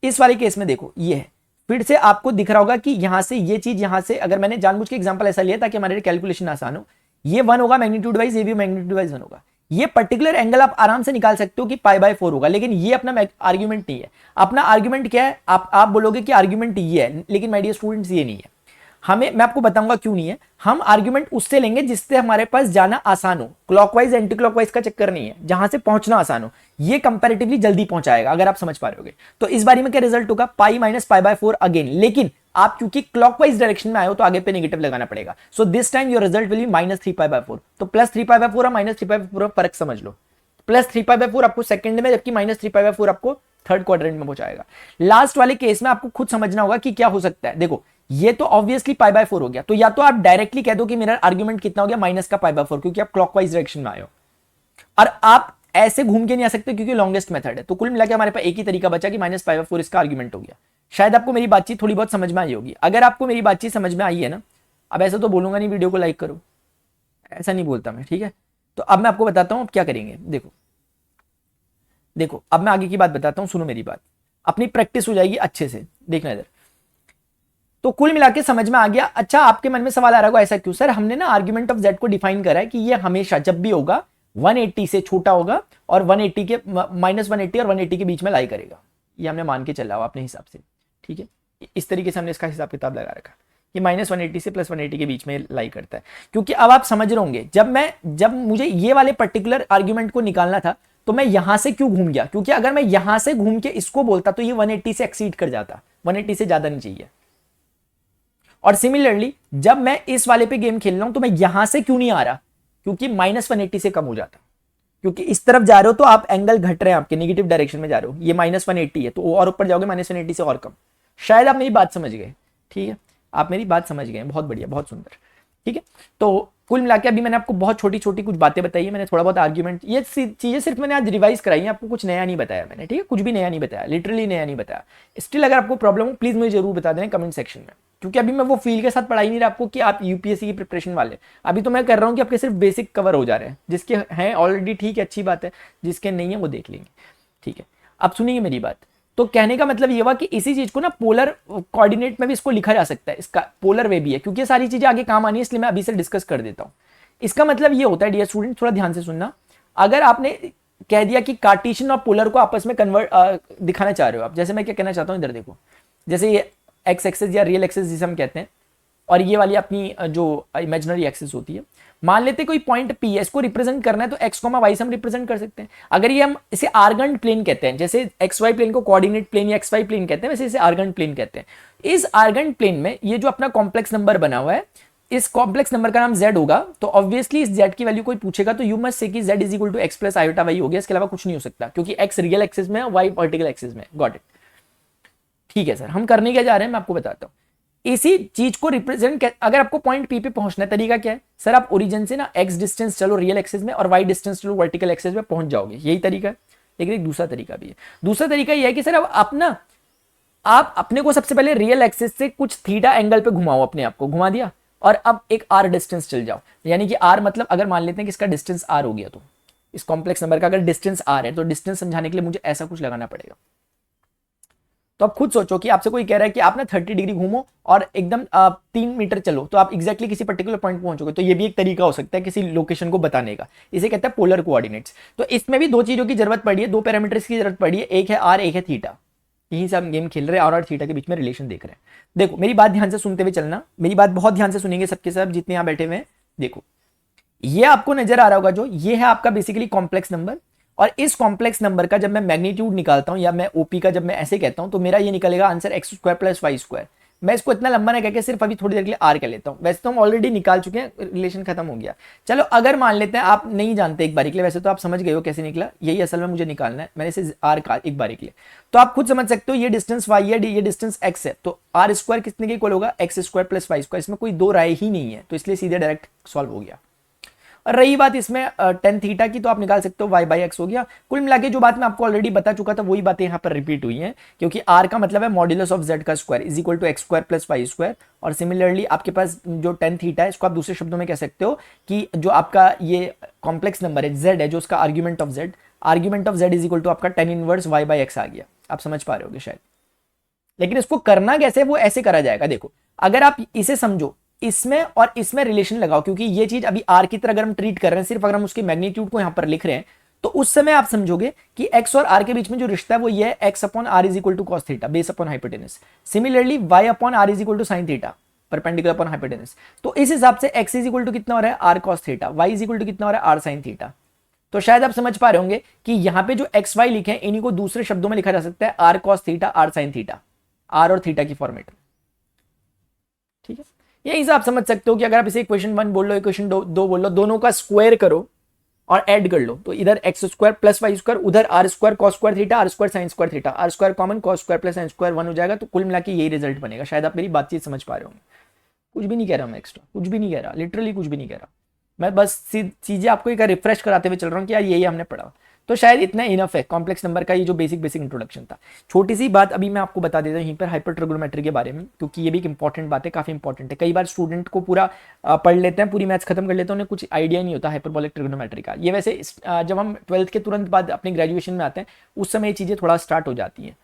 इस वाले केस में देखो, ये है, फिर से आपको दिख रहा होगा कि यहां से ये चीज, यहां से अगर मैंने जानबूझ के एग्जांपल ऐसा लिया ताकि हमारे कैलकुलेशन आसान हो, ये 1 होगा मैग्नीट्यूड वाइज, ये भी मैग्नीट्यूड वाइज 1 होगा। ये पर्टिकुलर एंगल आप आराम से निकाल सकते हो कि π/4 होगा, लेकिन ये अपना आर्ग्यूमेंट नहीं है। अपना आर्ग्यूमेंट क्या है, आप बोलोगे कि आर्ग्यूमेंट ये है, लेकिन माय डियर स्टूडेंट्स ये नहीं है। मैं आपको बताऊंगा क्यों नहीं है। हम आर्ग्यूमेंट उससे लेंगे जिससे हमारे पास जाना आसान हो, क्लॉकवाइज एंटी क्लॉकवाइज का चक्कर नहीं है, जहां से पहुंचना आसान हो। ये कंपैरेटिवली जल्दी पहुंचाएगा, अगर आप समझ पा रहे होगे। तो इस बारी में क्या रिजल्ट होगा, पाई माइनस π/4 अगेन, लेकिन आप क्योंकि क्लॉकवाइज डायरेक्शन में आए हो तो आगे पे नेगेटिव लगाना पड़ेगा। So this time your result will be -3π/4। तो +3π/4 और -3π/4 फर्क समझ लो। +3π/4 आपको सेकंड में, जबकि -3π/4 आपको थर्ड क्वाड्रेंट में पहुंचाएगा। लास्ट वाले केस में आपको खुद समझना होगा कि क्या हो सकता है। देखो ये तो ऑब्वियसली π/4 हो गया, तो या तो आप डायरेक्टली कह दो कि मेरा आर्ग्यूमेंट कितना हो गया, माइनस का π/4, क्योंकि आप क्लॉकवाइज डायरेक्शन में आए हो। और आप ऐसे घूम के नहीं आ सकते क्योंकि लॉन्गेस्ट मेथड है। तो कुल मिला के हमारे पास एक ही तरीका बचा कि -π/4 इसका आर्ग्यूमेंट हो गया। शायद आपको मेरी बातचीत थोड़ी बहुत समझ में आई होगी। अगर आपको मेरी बातचीत समझ में आई है ना, अब ऐसा तो बोलूंगा नहीं वीडियो को लाइक करो, ऐसा नहीं बोलता मैं, ठीक है। तो अब मैं आपको बताता हूं अब क्या करेंगे। देखो अब मैं आगे की बात बताता हूं, सुनो मेरी बात, अपनी प्रैक्टिस हो जाएगी अच्छे से, देखना इधर। तो कुल मिला के समझ में आ गया। अच्छा आपके मन में सवाल आ रहा होगा ऐसा क्यों सर, हमने ना आर्ग्यूमेंट ऑफ z को डिफाइन करा है कि ये हमेशा जब भी होगा 180 से छोटा होगा और 180 के -180 और 180 के बीच में लाई करेगा। ये हमने मान के चला हुआ अपने हिसाब से, ठीक है। इस तरीके से हमने इसका हिसाब किताब लगा रखा कि -180 से +180 के बीच में लाई करता है। क्योंकि अब आप समझ रहे होंगे, जब मुझे ये वाले पर्टिकुलर आर्ग्यूमेंट को निकालना था तो मैं यहां से क्यों घूम गया, क्योंकि अगर मैं यहां से घूम के इसको बोलता तो ये 180 से एक्सीड कर जाता, 180 से ज्यादा नहीं चाहिए। और सिमिलरली जब मैं इस वाले पे गेम खेल रहा हूं तो मैं यहां से क्यों नहीं आ रहा, क्योंकि -180 से कम हो जाता। क्योंकि इस तरफ जा रहे हो तो आप एंगल घट रहे हैं, आपके नेगेटिव डायरेक्शन में जा रहे हो, ये -180 है तो और ऊपर जाओगे -180 से और कम। शायद आप मेरी बात समझ गए, ठीक है, आप मेरी बात समझ गए, बहुत बढ़िया, बहुत सुंदर। ठीक है, तो कुल मिला के अभी मैंने आपको बहुत छोटी छोटी कुछ बातें बताई है, मैंने थोड़ा बहुत आर्ग्यूमेंट, ये चीजें सिर्फ मैंने आज रिवाइज कराई है, आपको कुछ नया नहीं बताया मैंने, ठीक है, कुछ भी नया नहीं बताया, लिटरली नया नहीं बताया। स्टिल अगर आपको प्रॉब्लम हो प्लीज मुझे जरूर बता देना कमेंट सेक्शन में, क्योंकि अभी मैं वो फील के साथ पढ़ाई नहीं रहा आपको कि आप यूपीएससी की प्रिपरेशन वाले, अभी तो मैं कर रहा हूँ कि आपके सिर्फ बेसिक कवर हो जा रहे हैं, जिसके हैं ऑलरेडी ठीक है, अच्छी बात है, जिसके नहीं है वो देख लेंगे, ठीक है। अब सुनिए मेरी बात, तो कहने का मतलब ये हुआ कि इसी चीज को ना पोलर कोऑर्डिनेट में भी इसको लिखा जा सकता है, इसका पोलर वे भी है, क्योंकि ये सारी चीजें आगे काम आनी है, इसलिए मैं अभी से डिस्कस कर देता हूं। इसका मतलब ये होता है डियर स्टूडेंट, थोड़ा ध्यान से सुनना, अगर आपने कह दिया कि कार्टेशियन और पोलर को आपस में कन्वर्ट दिखाना चाह रहे हो आप, जैसे मैं क्या कहना चाहता हूं, इधर देखो, जैसे ये एक्स एक्सेस या रियल एक्सेस जिसे हम कहते हैं, और ये वाली अपनी जो इमेजिनरी एक्सेस होती है, मान लेते कोई पॉइंट पी है, इसको रिप्रेजेंट करना है तो एक्स कॉमा वाई से हम रिप्रेजेंट कर सकते हैं। अगर ये हम इसे आर्गन प्लेन कहते हैं, जैसे एक्स वाई प्लेन को कोऑर्डिनेट प्लेन या एक्स वाई प्लेन कहते हैं, वैसे इसे आर्गन प्लेन कहते हैं। इस आर्गन प्लेन में ये जो अपना कॉम्प्लेक्स नंबर बना हुआ है, इस कॉम्प्लेक्स नंबर का नाम z होगा, तो ऑब्वियसली इस z की वैल्यू कोई पूछेगा तो यू मस्ट से कि z is equal to x plus iota y हो गया, इसके अलावा कुछ नहीं हो सकता, क्योंकि x रियल एक्सिस में है, y वर्टिकल एक्सिस में। गॉट इट, ठीक है सर, हम करने क्या जा रहे हैं मैं आपको बताता हूं। इसी चीज को रिप्रेजेंट, अगर आपको पॉइंट पी पे पहुंचना है, तरीका क्या है सर, आप ओरिजिन से ना x डिस्टेंस चलो रियल एक्सिस में और y डिस्टेंस चलो वर्टिकल एक्सिस में, पहुंच जाओगे, यही तरीका है। लेकिन एक दूसरा तरीका भी है, दूसरा तरीका यह है कि सर अब आप अपने को सबसे पहले रियल एक्सिस से कुछ थीटा एंगल पे घुमाओ, अपने आप को घुमा दिया, और अब एक आर डिस्टेंस चल जाओ, यानी कि आर मतलब अगर मान लेते हैं कि इसका डिस्टेंस आर हो गया, तो इस कॉम्प्लेक्स नंबर का अगर डिस्टेंस आर है, तो डिस्टेंस समझाने के लिए मुझे ऐसा कुछ लगाना पड़ेगा। तो आप खुद सोचो कि आपसे कोई कह रहा है कि आप ना 30 डिग्री घूमो और एकदम 3 मीटर चलो, तो आप एग्जैक्टली किसी पर्टिकुलर पॉइंट पहुंचोगे, तो ये भी एक तरीका हो सकता है किसी लोकेशन को बताने का, इसे कहते हैं पोलर कोऑर्डिनेट्स। तो इसमें भी दो चीजों की जरूरत पड़ी है, दो पैरामीटर्स की जरूरत पड़ी है, एक है आर, एक है थीटा। यहीं से हम गेम खेल रहे हैं, आर और थीटा के बीच में रिलेशन देख रहे हैं। देखो मेरी बात ध्यान से सुनते हुए चलना, मेरी बात बहुत ध्यान से सुनेंगे सबके सब जितने यहाँ बैठे हुए हैं। देखो ये आपको नजर आ रहा होगा, जो ये है आपका बेसिकली कॉम्प्लेक्स नंबर, और इस कॉम्प्लेक्स नंबर का जब मैं मैग्नीट्यूड निकालता हूं या मैं ओपी का जब मैं ऐसे कहता हूं, तो मेरा ये निकलेगा answer x square plus Y square. मैं इसको इतना लंबा ना कहकर सिर्फ अभी थोड़ी देर के लिए आर कह लेता हूं, वैसे तो हम ऑलरेडी निकाल चुके हैं, रिलेशन खत्म हो गया। चलो अगर मान लेते हैं आप नहीं जानते एक बारी के लिए, वैसे तो आप समझ गए हो कैसे निकला, यही असल में मुझे निकालना है, मैंने इसे आर का एक बारी के लिए, तो आप खुद समझ सकते हो ये डिस्टेंस वाई है, ये डिस्टेंस एक्स है, तो आर स्क्वायर कितने के इक्वल होगा, x square plus Y square, इसमें कोई दो राय ही नहीं है, तो इसलिए सीधे डायरेक्ट सॉल्व हो गया। और रही बात इसमें टेन थीटा की, तो आप निकाल सकते हो वाई बाई एक्स हो गया। कुल मिला के जो बात मैं आपको ऑलरेडी बता चुका था वही बातें यहाँ पर रिपीट हुई हैं, क्योंकि आर का मतलब है मॉड्यूलस ऑफ जेड का square is equal to x square plus Y square, और सिमिलरली आपके पास जो टेन थीटा है, इसको आप दूसरे शब्दों में कह सकते हो कि जो आपका ये कॉम्प्लेक्स नंबर है जेड है, जो उसका argument of Z is equal to आपका tan inverse Y by X आ गया। आप समझ पा रहे होगे शायद, लेकिन इसको करना कैसे वो ऐसे करा जाएगा। देखो अगर आप इसे समझो, इसमें और इसमें रिलेशन लगाओ, क्योंकि ये चीज अभी आर की तरह अगर हम ट्रीट कर रहे हैं, सिर्फ अगर हम उसके मैग्नीट्यूड को यहां पर लिख रहे हैं, तो उस समय आप समझोगे कि एक्स और आर के बीच में जो रिश्ता है वो ये है, x upon r is equal to cos theta base upon hypotenuse. Similarly y upon r is equal to sine theta perpendicular upon hypotenuse. तो इस हिसाब से एक्स इज इक्वल टू कितना हो रहा है, r cos theta, y is equal to कितना हो रहा है, आर साइन थीटा। तो शायद आप समझ पा रहे होंगे कि यहां पे जो एक्स वाई लिखे हैं, इन्हीं को दूसरे शब्दों में लिखा जा सकता है r cos theta r sine theta, r और थीटा की फॉर्मेट में, ठीक है। यही से आप समझ सकते हो कि अगर आप इसे इक्वेशन 1 बोल लो, इक्वेशन 2 बोल लो, दोनों का स्क्वायर करो और ऐड कर लो, तो इधर X square plus Y square, उधर R square cos square theta, R square sine square theta, R square common, cos square plus sine square 1 हो जाएगा। तो कुल मिला के यही रिजल्ट बनेगा। शायद आप मेरी बातचीत समझ पा रहे होंगे, कुछ भी नहीं कह रहा मैं एक्स्ट्रा, कुछ भी नहीं कह रहा, लिटरली कुछ भी नहीं कह रहा, मैं बस चीजें आपको एक रिफ्रेश कराते हुए चल रहा हूँ कि यार यही हमने पढ़ा। तो शायद इतना इनफ है कॉम्प्लेक्स नंबर का, ये जो बेसिक इंट्रोडक्शन था। छोटी सी बात अभी मैं आपको बता देता हूँ यहीं पर हाइपर ट्रिगोनोमेट्री के बारे में, क्योंकि ये भी एक इंपॉर्टेंट बात है, काफी इंपॉर्टेंट है। कई बार स्टूडेंट को पूरा पढ़ लेते हैं, पूरी मैथ्स खत्म कर लेते हैं, उन्हें कुछ आइडिया नहीं होता हाइपरबोलिक ट्रिगोनोमेट्री का। ये वैसे जब हम 12th के तुरंत बाद अपनी ग्रेजुएशन में आते हैं, उस समय ये चीजें थोड़ा स्टार्ट हो जाती हैं,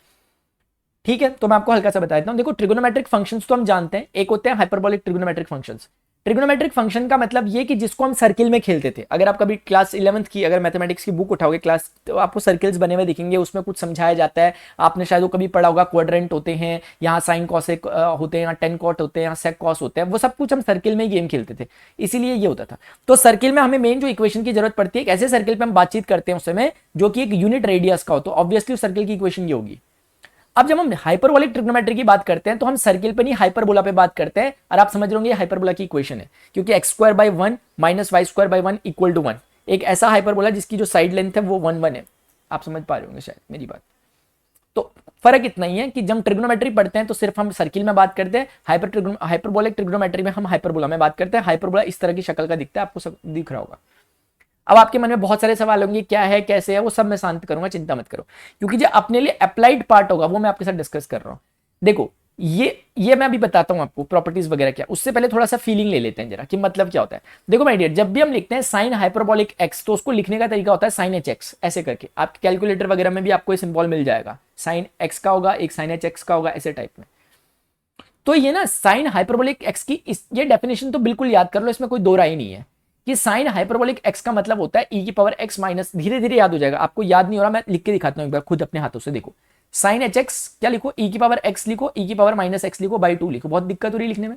ठीक है। तो मैं आपको हल्का सा बता देता हूँ। देखो ट्रिगोनोमेट्रिक फंक्शंस तो हम जानते हैं, एक होते हैं hyperbolic trigonometric functions. Trigonometric function का मतलब ये कि जिसको हम सर्किल में खेलते थे। अगर आप कभी क्लास 11th की अगर मैथमेटिक्स की बुक उठाओगे क्लास, तो आपको सर्किल्स बने हुए दिखेंगे, उसमें कुछ समझाया जाता है। आपने शायद वो कभी पढ़ा होगा, क्वाड्रेंट होते हैं, यहाँ साइन कॉसेक होते हैं, यहाँ टेन कॉट होते हैं, यहाँ सेक कॉस होते हैं, वो सब कुछ हम सर्किल में ही गेम खेलते थे, इसीलिए ये होता था। तो सर्किल में हमें मेन जो इक्वेशन की जरूरत पड़ती है, एक ऐसे सर्किल पर हम बातचीत करते हैं उस समय जो कि एक यूनिट रेडियस का हो, तो ऑब्वियसली उस सर्किल की इक्वेशन ये होगी। अब जब हम हाइपरबोलिक ट्रिग्नोमेट्री की बात करते हैं, तो हम सर्किल पे नहीं हाइपरबोला पे बात करते हैं, और आप समझ रहे होंगे हाइपरबोला की इक्वेशन है, क्योंकि x square by 1 minus y square by 1 equal to 1, एक ऐसा हाइपरबोला जिसकी जो साइड लेंथ है वो 1 1 है। आप समझ पा रहे होंगे शायद मेरी बात। तो फर्क इतना ही है कि जब ट्रिग्नोमेट्री पढ़ते हैं तो सिर्फ हम सर्किल में बात करते हैं, हाइपरबोलिक ट्रिग्नोमेट्री में हम हाइपरबोला में बात करते हैं। हाइपरबोला इस तरह की शक्ल का दिखता है, आपको सब दिख रहा होगा। अब आपके मन में बहुत सारे सवाल होंगे, क्या है कैसे है, वो सब मैं शांत करूंगा, चिंता मत करो, क्योंकि जो अपने लिए अप्लाइड पार्ट होगा वो मैं आपके साथ डिस्कस कर रहा हूं। देखो ये मैं अभी बताता हूं आपको प्रॉपर्टीज वगैरह क्या, उससे पहले थोड़ा सा फीलिंग ले लेते हैं जरा कि मतलब क्या होता है। देखो माय डियर, जब भी हम लिखते हैं साइन हाइपरबोलिक एक्स तो उसको लिखने का तरीका होता है साइन एच एक्स, ऐसे करके आपके कैलकुलेटर वगैरह में भी आपको सिंबल मिल जाएगा, साइन एक्स का होगा, एक साइन एच एक्स का होगा, ऐसे टाइप में। तो ये ना साइन हाइपरबोलिक एक्स की ये डेफिनेशन तो बिल्कुल याद कर लो, इसमें कोई दो राय नहीं है कि साइन हाइपरबोलिक एक्स का मतलब होता है ई की पावर एक्स माइनस, धीरे धीरे याद हो जाएगा, आपको याद नहीं हो रहा, मैं लिख के दिखाता हूं एक बार खुद अपने हाथों से। देखो साइन एच एक्स क्या लिखो, ई की पावर एक्स लिखो, ई की पावर माइनस एक्स लिखो, बाई 2 लिखो, बहुत दिक्कत हो रही है लिखने में।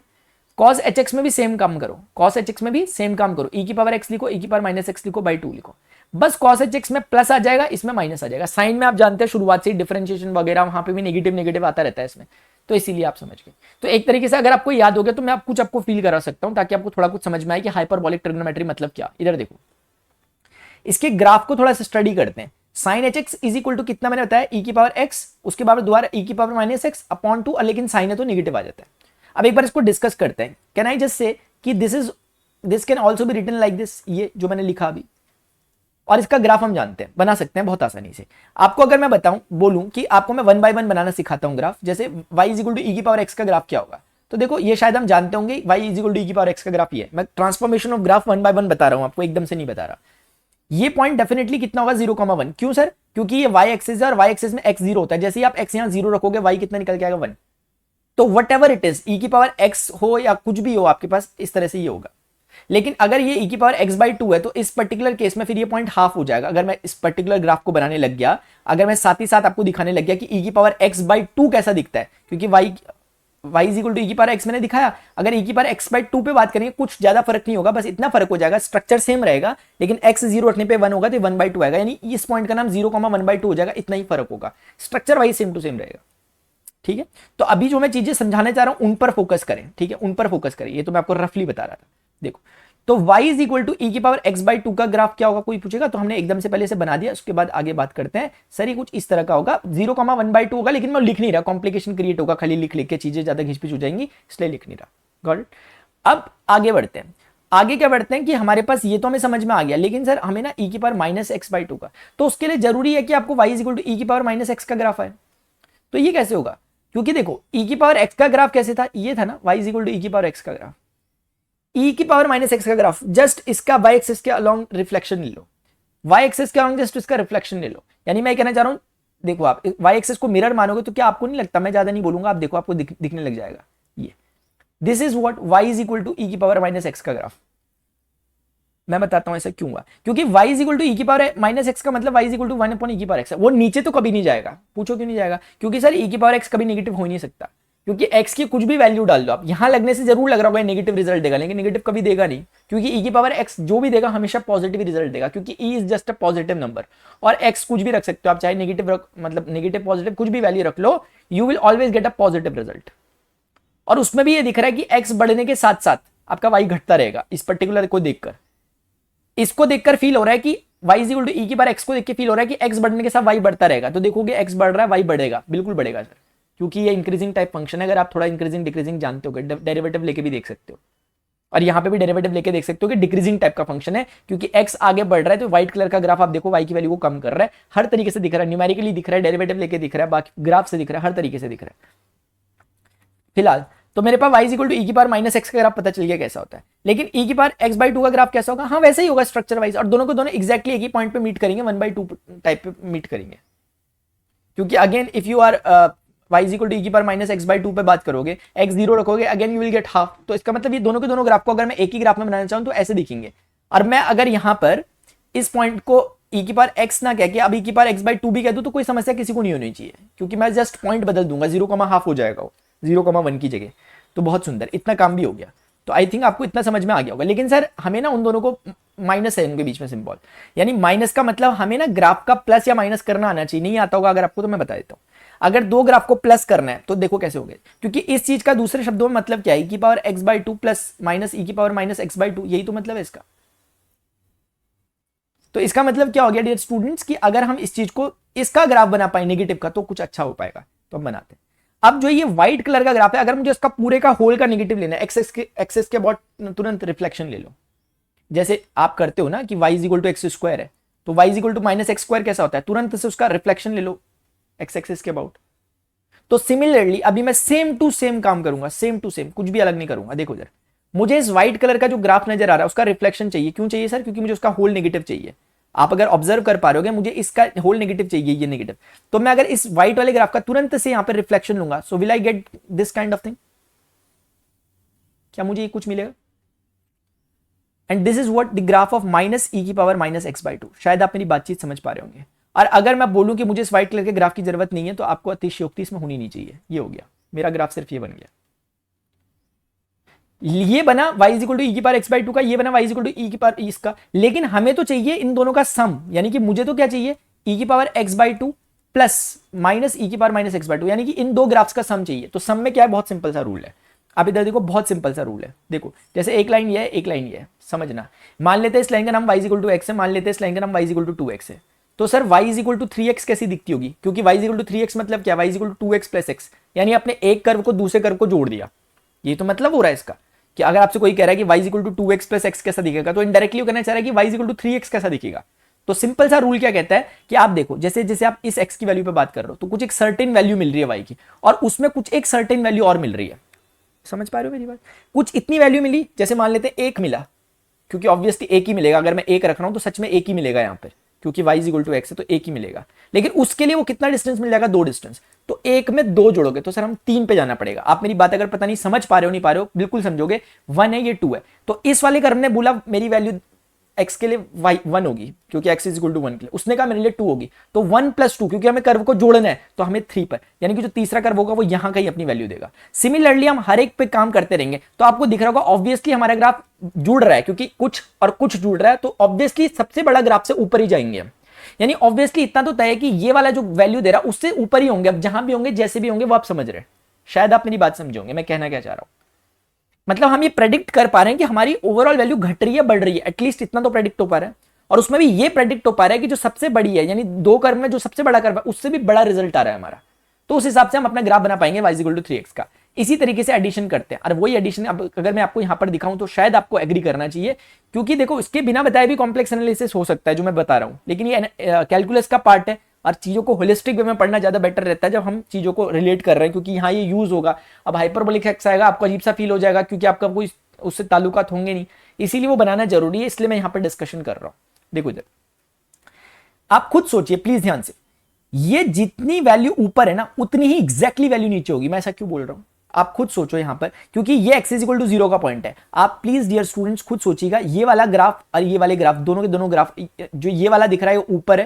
कॉस एच एक्स में भी सेम काम करो, कॉस एच एक्स में भी सेम काम करो, ई की पावर एक्स लिखो, ई की पावर माइनस एक्स लिखो, बाई 2 लिखो, बस कॉस एच एक्स में प्लस आ जाएगा, इसमें माइनस आ जाएगा। साइन में आप जानते हैं शुरुआत से डिफरेंशिएशन वगैरह वहां पे भी नेगेटिव नेगेटिव आता रहता है इसमें, तो इसीलिए आप समझ गए। तो एक तरीके से अगर आपको याद हो गया तो मैं कुछ आपको फील करा सकता हूं ताकि आपको थोड़ा कुछ समझ में आए कि हाइपरबोलिक ट्रिग्नोमेट्री मतलब क्या। इधर देखो, इसके ग्राफ को थोड़ा सा स्टडी करते हैं। Sine h x is equal to कितना मैंने बताया, ई की पावर एक्स, उसके बाद दोबारा ई की पावर माइनस एक्स अपॉन 2, लेकिन साइन है तो नेगेटिव आ जाता है। अब एक बार इसको डिस्कस करते हैं। कैन आई जस्ट से कि this can also be written like this, ये जो मैंने लिखा अभी, और इसका ग्राफ हम जानते हैं, बना सकते हैं बहुत आसानी से। आपको अगर मैं बताऊं, बोलूं कि आपको मैं 1 बाय 1 बनाना सिखाता हूं ग्राफ, जैसे y is equal to E की पावर एक्स का ग्राफ क्या होगा, तो देखो ये शायद हम जानते होंगे y is equal to E की पावर एक्स का ग्राफ, ये मैं ट्रांसफॉर्मेशन ऑफ ग्राफ 1 बाय 1 बता रहा हूं आपको, एकदम से नहीं बता रहा। ये पॉइंट डेफिनेटली कितना होगा 0,1, क्यों सर, क्योंकि ये y एक्सिस है और y एक्सिस में x 0 होता है, जैसे ही आप x यहां 0 रखोगे y कितना निकल के आएगा 1। तो वट एवर इट इज, ई की पावर x हो या कुछ भी हो आपके पास, इस तरह से ये होगा। लेकिन अगर ये e की पावर x बाई 2 है तो इस पर्टिकुलर केस में फिर ये पॉइंट हाफ हो जाएगा। अगर मैं इस पर्टिकुलर ग्राफ को बनाने लग गया, अगर मैं साथ ही साथ आपको दिखाने लग गया कि e की पावर x बाई 2 कैसा दिखता है, क्योंकि y is equal to E की पावर x मैंने दिखाया, अगर e की पावर x बाई 2 पे बात करेंगे कुछ ज्यादा फर्क नहीं होगा, बस इतना फर्क हो जाएगा, स्ट्रक्चर सेम रहेगा, लेकिन x 0 रखने पे 1 होगा तो 1 बाई 2 आएगा, यानी इस पॉइंट का नाम 0,1 बाई 2 हो जाएगा, इतना ही फर्क होगा, structure wise same to same रहेगा। ठीक है, तो अभी जो मैं चीजें समझाने चाह रहा हूं उन पर फोकस करें, ठीक है, उन पर फोकस करें, ये तो मैं आपको रफली बता रहा था। देखो तो y is equal to E की पावर x बाई 2 का ग्राफ क्या होगा, कोई पूछेगा तो हमने एकदम से पहले से बना दिया, उसके बाद आगे बात करते हैं। सर ये कुछ इस तरह का होगा, 0,1 बाई 2 होगा, लेकिन मैं लिख नहीं रहा, कॉम्प्लिकेशन क्रिएट होगा, खाली लिख लिख के चीजें ज्यादा घिसपिच हो जाएंगी, इसलिए लिख नहीं रहा। Got it. अब आगे बढ़ते हैं, आगे क्या बढ़ते हैं कि हमारे पास ये तो हमें समझ में आ गया, लेकिन सर हमें ना ई की पावर माइनस एक्स बाई 2 का, तो उसके लिए जरूरी है कि आपको y is equal to E की पावर माइनस एक्स का ग्राफ आए। तो ये कैसे होगा, क्योंकि देखो e की पावर x का ग्राफ कैसे था, ये था ना, y is equal to E की पावर x का ग्राफ, e की पावर माइनस एक्स का ग्राफ, जस्ट इसका y एक्सिस के अलोंग रिफ्लेक्शन ले लो, y एक्सिस के अलोंग जस्ट इसका रिफ्लेक्शन ले लो। यानी मैं कहना चाह रहा हूं, देखो आप y एक्सिस को मिरर मानोगे तो क्या आपको नहीं लगता, मैं ज्यादा नहीं बोलूंगा, आप देखो आपको दिखने लग जाएगा ये, this is what y is equal to E की पावर माइनस एक्स का ग्राफ। मैं बताता हूं ऐसा क्यों हुआ, क्योंकि y is equal to E की पावर माइनस एक्स का मतलब y is equal to 1 upon E की पावर x है, वो नीचे तो कभी नहीं जाएगा। पूछो क्यों नहीं जाएगा, क्योंकि सर ई की पावर x कभी नेगेटिव हो ही नहीं सकता, क्योंकि x की कुछ भी वैल्यू डाल दो आप, यहां लगने से जरूर लग रहा होगा नेगेटिव रिजल्ट देगा, लेकिन नेगेटिव कभी देगा नहीं, क्योंकि ई की पावर x जो भी देगा हमेशा पॉजिटिव रिजल्ट देगा, क्योंकि e is just a positive number, और x कुछ भी रख सकते हो आप, चाहे नेगेटिव मतलब नेगेटिव पॉजिटिव कुछ भी वैल्यू रख लो, you will always get a positive result. और उसमें भी ये दिख रहा है कि x बढ़ने के साथ साथ आपका y घटता रहेगा, इस पर्टिकुलर को देखकर, इसको देखकर फील हो रहा है कि y is equal to E की बार x को देख के फील हो रहा है कि x बढ़ने के साथ y बढ़ता रहेगा, तो देखोगे x बढ़ रहा है y बढ़ेगा, बिल्कुल बढ़ेगा सर, क्योंकि ये इंक्रीजिंग टाइप फंक्शन है। अगर आप थोड़ा इंक्रीजिंग डिक्रीजिंग जानते हो, डेरिवेटिव लेके भी देख सकते हो, और यहाँ पे भी डेरिवेटिव लेके देख सकते हो कि डिक्रीजिंग टाइप का फंक्शन है, क्योंकि x आगे बढ़ रहा है तो व्हाइट कलर का ग्राफ आप देखो y की वैल्यू को कम कर रहा है, हर तरीके से दिख रहा है, न्यूमेरिकली दिख रहा है, डेरिवेटिव लेके दिख रहा है, बाकी ग्राफ से दिख रहा है, हर तरीके से दिख रहा है। फिलहाल तो मेरे पास y is equal to E की पावर माइनस एक्स का ग्राफ पता चल गया कैसा होता है, लेकिन e की पावर x बाई 2 का ग्राफ कैसा होगा, हाँ वैसे ही होगा स्ट्रक्चर वाइज, और दोनों को दोनों एक्जैक्टली एक ही पॉइंट पे मीट करेंगे, 1/2 टाइप पे मीट करेंगे, क्योंकि again if you are y is equal to E की पावर माइनस एक्स बाई 2 पे बात करोगे, x 0 रखोगे, again you will get half, तो इसका मतलब ये दोनों के दोनों ग्राफ को अगर मैं एक ही ग्राफ में बनाना चाहूँ तो ऐसे दिखेंगे। और मैं अगर यहाँ पर इस पॉइंट को e की पावर x ना कह के अब e की पावर x बाई 2 भी कह दूं तो कोई समस्या किसी को नहीं होनी चाहिए, क्योंकि मैं जस्ट पॉइंट बदल दूंगा, 0,5 हो जाएगा वो 0,1 की जगह, तो बहुत सुंदर, इतना काम भी हो गया। तो आई थिंक आपको इतना समझ में आ गया होगा। लेकिन सर हमें ना उन दोनों को माइनस है उनके बीच में सिंबल, यानी माइनस का मतलब हमें ना ग्राफ का प्लस या माइनस करना आना चाहिए, नहीं आता होगा अगर आपको तो मैं बता देता हूँ। अगर दो ग्राफ को प्लस करना है तो देखो कैसे हो गए, क्योंकि इस चीज का दूसरे शब्दों में मतलब क्या है, ई की power X by 2 plus minus E की पावर माइनस एक्स बाई 2, यही तो मतलब है इसका। तो इसका मतलब क्या हो गया डियर स्टूडेंट्स, कि अगर हम इस चीज को इसका ग्राफ बना पाए नेगेटिव का तो कुछ अच्छा हो पाएगा। तो हम बनाते हैं। अब जो ये व्हाइट कलर का ग्राफ है, अगर मुझे इसका पूरे का होल का नेगेटिव लेना है, एक्सेस के बहुत तुरंत रिफ्लेक्शन ले लो, जैसे आप करते हो ना कि y equal to x square है, तो y equal to minus x square कैसा होता है, तुरंत से उसका रिफ्लेक्शन ले लो एक्स एक्सिस के अबाउट। तो सिमिलरली अभी मैं सेम टू सेम काम करूंगा, सेम टू सेम, कुछ भी अलग नहीं करूंगा। देखो जरा, मुझे इस व्हाइट कलर का जो ग्राफ नजर आ रहा है उसका रिफ्लेक्शन चाहिए। क्यों चाहिए सर? क्योंकि मुझे उसका होल नेगेटिव चाहिए। आप अगर ऑब्जर्व कर पा रहे हो, मुझे इसका होल नेगेटिव चाहिए, ये नेगेटिव। तो मैं अगर इस व्हाइट वाले ग्राफ का तुरंत से यहां पर रिफ्लेक्शन लूंगा, so will I get this kind of thing? क्या मुझे ये कुछ मिलेगा? And this is what the graph of minus E की power minus X by two. शायद आप मेरी बातचीत समझ पा रहे होंगे। और अगर मैं बोलूं कि मुझे इस व्हाइट कलर के ग्राफ की जरूरत नहीं है, तो आपको अतिशयोक्ति इसमें होनी नहीं चाहिए। ये हो गया मेरा ग्राफ, सिर्फ ये बन गया, ये बना y इक्वल टू ई की पावर एक्स बाई टू का, ये बना y इक्वल टू ई की पावर इसका। लेकिन हमें तो चाहिए इन दोनों का सम, यानी कि मुझे तो क्या चाहिए, ई की power X by two plus minus E की power minus X by two, यानी कि इन दो ग्राफ्स का सम चाहिए। तो सम में क्या है, बहुत सिंपल सा रूल है। आप इधर देखो, बहुत सिंपल सा रूल है। देखो जैसे एक लाइन ये है, एक लाइन ये है, समझना। मान लेते हैं इस लाइन का नाम y इक्वल टू एक्स है, मान लेते हैं इस लाइन का नाम y इक्वल टू 2x है। तो sir y equal to 3x कैसी दिखती होगी? क्योंकि y इक्वल टू 3x मतलब क्या, y equal to 2x plus x, यानी आपने एक कर्व को दूसरे कर्व को जोड़ दिया। ये तो मतलब हो रहा है इसका कि अगर आपसे कोई कह रहा है कि y equal to 2x plus x कैसा दिखेगा, तो इनडायरेक्टली वो कहना चाह रहा है कि y इक्वल टू 3x कैसा दिखेगा। तो सिंपल सा रूल क्या कहता है कि आप देखो, जैसे जैसे आप इस x की वैल्यू पे बात कर रहे हो, तो कुछ एक सर्टेन वैल्यू मिल रही है y की, और उसमें कुछ एक सर्टेन वैल्यू और मिल रही है। समझ पा रहे हो मेरी बात? कुछ इतनी वैल्यू मिली, जैसे मान लेते हैं एक मिला, क्योंकि ऑब्वियसली एक ही मिलेगा। अगर मैं एक रख रहा हूं तो सच में एक ही मिलेगा यहाँ पर, क्योंकि y इक्वल टू एक्स है तो एक ही मिलेगा। लेकिन उसके लिए वो कितना डिस्टेंस मिल जाएगा, 2 डिस्टेंस। तो एक में 2 जोड़ोगे तो सर हम 3 पे जाना पड़ेगा। आप मेरी बात अगर पता नहीं समझ पा रहे हो नहीं पा रहे हो, बिल्कुल समझोगे। 1 है, ये 2 है। तो इस वाले कर्व ने बोला मेरी वैल्यू x के लिए y 1 होगी, क्योंकि x इज इक्वल टू 1 के लिए। उसने कहा मेरे लिए 2 होगी, तो 1 प्लस 2, क्योंकि हमें कर्व को जोड़ना है तो हमें 3 पर, यानी कि जो तीसरा कर्व होगा वो यहां का ही अपनी वैल्यू देगा। सिमिलरली हम हर एक पे काम करते रहेंगे, तो आपको दिख रहा होगा ऑब्वियसली हमारा ग्राफ जुड़ रहा है, क्योंकि कुछ और कुछ जुड़ रहा है, तो ऑब्वियसली सबसे बड़ा ग्राफ से ऊपर ही जाएंगे हम। यानी ऑब्वियसली इतना तो तय है कि ये वाला जो वैल्यू दे रहा है उससे ऊपर ही होंगे। अब जहां भी होंगे, जैसे भी होंगे, वो आप समझ रहे हैं। शायद आप मेरी बात समझोगे मैं कहना क्या चाह रहा हूं। मतलब हम ये प्रेडिक्ट कर पा रहे हैं कि हमारी ओवरऑल वैल्यू घट रही है बढ़ रही है, एटलीस्ट इतना तो प्रेडिक्ट हो पा रहा है। और उसमें भी ये प्रेडिक्ट हो पा रहा है कि जो सबसे बड़ी है, यानी 2 कर्व में जो सबसे बड़ा कर्व है उससे भी बड़ा रिजल्ट आ रहा है हमारा। तो उस हिसाब से हम अपना ग्राफ बना पाएंगे y इक्वल टू 3x का। इसी तरीके से एडिशन करते हैं, और वही एडिशन अगर मैं आपको यहां पर दिखाऊं तो शायद आपको एग्री करना चाहिए, क्योंकि देखो इसके बिना बताए भी कॉम्प्लेक्स एनालिसिस हो सकता है जो मैं बता रहा हूं, लेकिन ये कैलकुलस का पार्ट है और चीजों को होलिस्टिक वे में पढ़ना ज्यादा बेटर रहता है जब हम चीजों को रिलेट कर रहे हैं, क्योंकि यहाँ ये यूज होगा। अब हाइपरबोलिक एक्स आएगा, आपको अजीब सा फील हो जाएगा, क्योंकि आपका कोई उससे ताल्लुकात होंगे नहीं, इसीलिए वो बनाना जरूरी है। इसलिए मैं यहाँ पर डिस्कशन कर रहा हूं। देखो इधर आप खुद सोचिए प्लीज ध्यान से, ये जितनी वैल्यू ऊपर है ना उतनी ही एग्जैक्टली वैल्यू नीचे होगी। मैं ऐसा क्यों बोल रहा हूं, आप खुद सोचो यहां पर, क्योंकि ये x इक्वल टू 0 का पॉइंट है। आप प्लीज डियर स्टूडेंट्स खुद सोचिएगा, ये वाला ग्राफ और ये वाले ग्राफ, दोनों के दोनों ग्राफ, जो ये वाला दिख रहा है वो ऊपर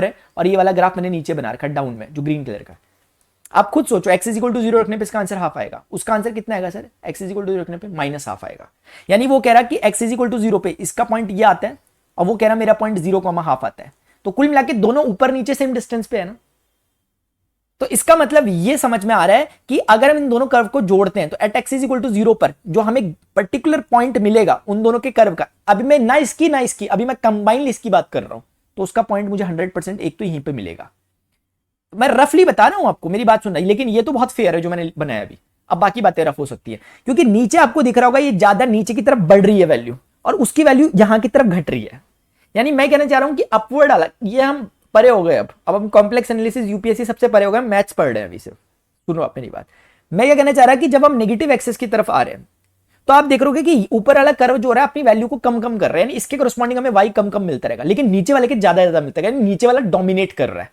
है, और ये वाला ग्राफ मैंने नीचे बना रखा डाउन में, जो ग्रीन कलर का। आप खुद सोचो, x इक्वल टू 0 रखने पे इसका आंसर हाफ आएगा। उसका आंसर कितना आएगा सर? x इक्वल टू 0 रखने पे माइनस हाफ आएगा। यानी वो कह रहा कि x इक्वल टू 0 पे इसका पॉइंट ये आता है, और वो कह रहा मेरा पॉइंट 0,हाफ आता है। तो कुल मिला के दोनों ऊपर नीचे सेम डिस्टेंस पे है ना। तो इसका मतलब ये समझ में आ रहा है कि अगर हम इन दोनों कर्व को जोड़ते हैं तो एट x इक्वल टू 0 पर जो हमें पर्टिकुलर पॉइंट मिलेगा उन दोनों के कर्व का, अभी मैं ना इसकी अभी मैं कंबाइनली इसकी बात कर रहा हूं, तो उसका पॉइंट मुझे 100% एक तो यहीं पे मिलेगा। मैं रफली बता रहा हूं आपको, मेरी बात सुनना, लेकिन ये तो बहुत फेयर है जो मैंने बनाया अभी। अब बाकी बातें रफ हो सकती है, क्योंकि नीचे आपको दिख रहा होगा ये ज्यादा नीचे की तरफ बढ़ रही है वैल्यू, और उसकी वैल्यू यहां की तरफ घट रही है। यानी मैं कहना चाह रहा हूं कि अपवर्ड अलग, ये हम परे हो गए। अब हम कॉम्प्लेक्स एनालिसिस यूपीएससी सबसे परे हो गए, मैथ्स पढ़ रहे हैं अभी सिर्फ। सुनो आप मेरी बात, मैं ये कहना चाह रहा कि जब हम नेगेटिव एक्सेस की तरफ आ रहे हैं तो आप देख रहे हो कि ऊपर वाला कर्व जो हो रहा है अपनी वैल्यू को कम कम कर रहा है, यानी इसके करस्पॉन्डिंग हमें वाई कम कम मिलता रहेगा, लेकिन नीचे वाले के ज्यादा मिलता है, यानी नीचे वाला डोमिनेट कर रहा है।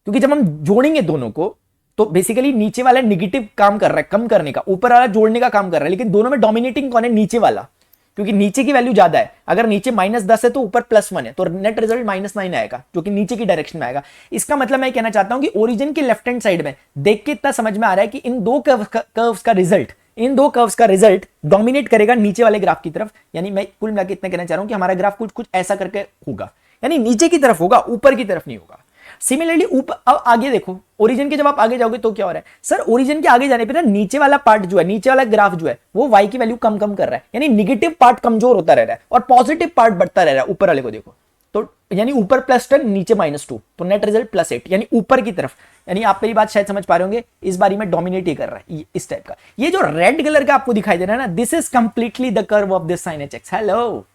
क्योंकि जब हम जोड़ेंगे दोनों को तो बेसिकली नीचे वाला नेगेटिव काम कर रहा है कम करने का, ऊपर वाला जोड़ने का काम कर रहा है, लेकिन दोनों में डोमिनेटिंग कौन है? नीचे वाला, क्योंकि नीचे की वैल्यू ज्यादा है। अगर नीचे -10 है तो ऊपर +1 है, तो नेट रिजल्ट -9 आएगा, जो कि नीचे की डायरेक्शन में आएगा। इसका मतलब मैं कहना चाहता हूं कि ओरिजिन के लेफ्ट हैंड साइड में देख के इतना समझ में आ रहा है कि इन दो कर्व्स का रिजल्ट डोमिनेट करेगा नीचे वाले ग्राफ की तरफ। यानी मैं कुल मिलाकर इतना कहना चाह रहा हूं कि हमारा ग्राफ कुछ ऐसा करके होगा, यानी नीचे की तरफ होगा, ऊपर की तरफ नहीं होगा। सिमिलरली ऊपर, अब आगे देखो, ओरिजिन के जब आप आगे जाओगे तो क्या हो रहा है सर? ओरिजिन के आगे जाने पे ना नीचे वाला पार्ट जो है, नीचे वाला ग्राफ जो है, वो y की वैल्यू कम कम कर रहा है, यानी निगेटिव पार्ट कमजोर होता रह रहा है और पॉजिटिव पार्ट बढ़ता रह रहा है। ऊपर वाले को देखो, तो यानी ऊपर +10 नीचे -2, तो नेट रिजल्ट +8, यानी ऊपर की तरफ। यानी आप मेरी बात शायद समझ पा रहे होंगे, इस बारी में डोमिनेट ही कर रहा है इस टाइप का। ये जो रेड कलर का आपको दिखाई दे रहा है ना, this is completely the curve of this sin hx। Hello,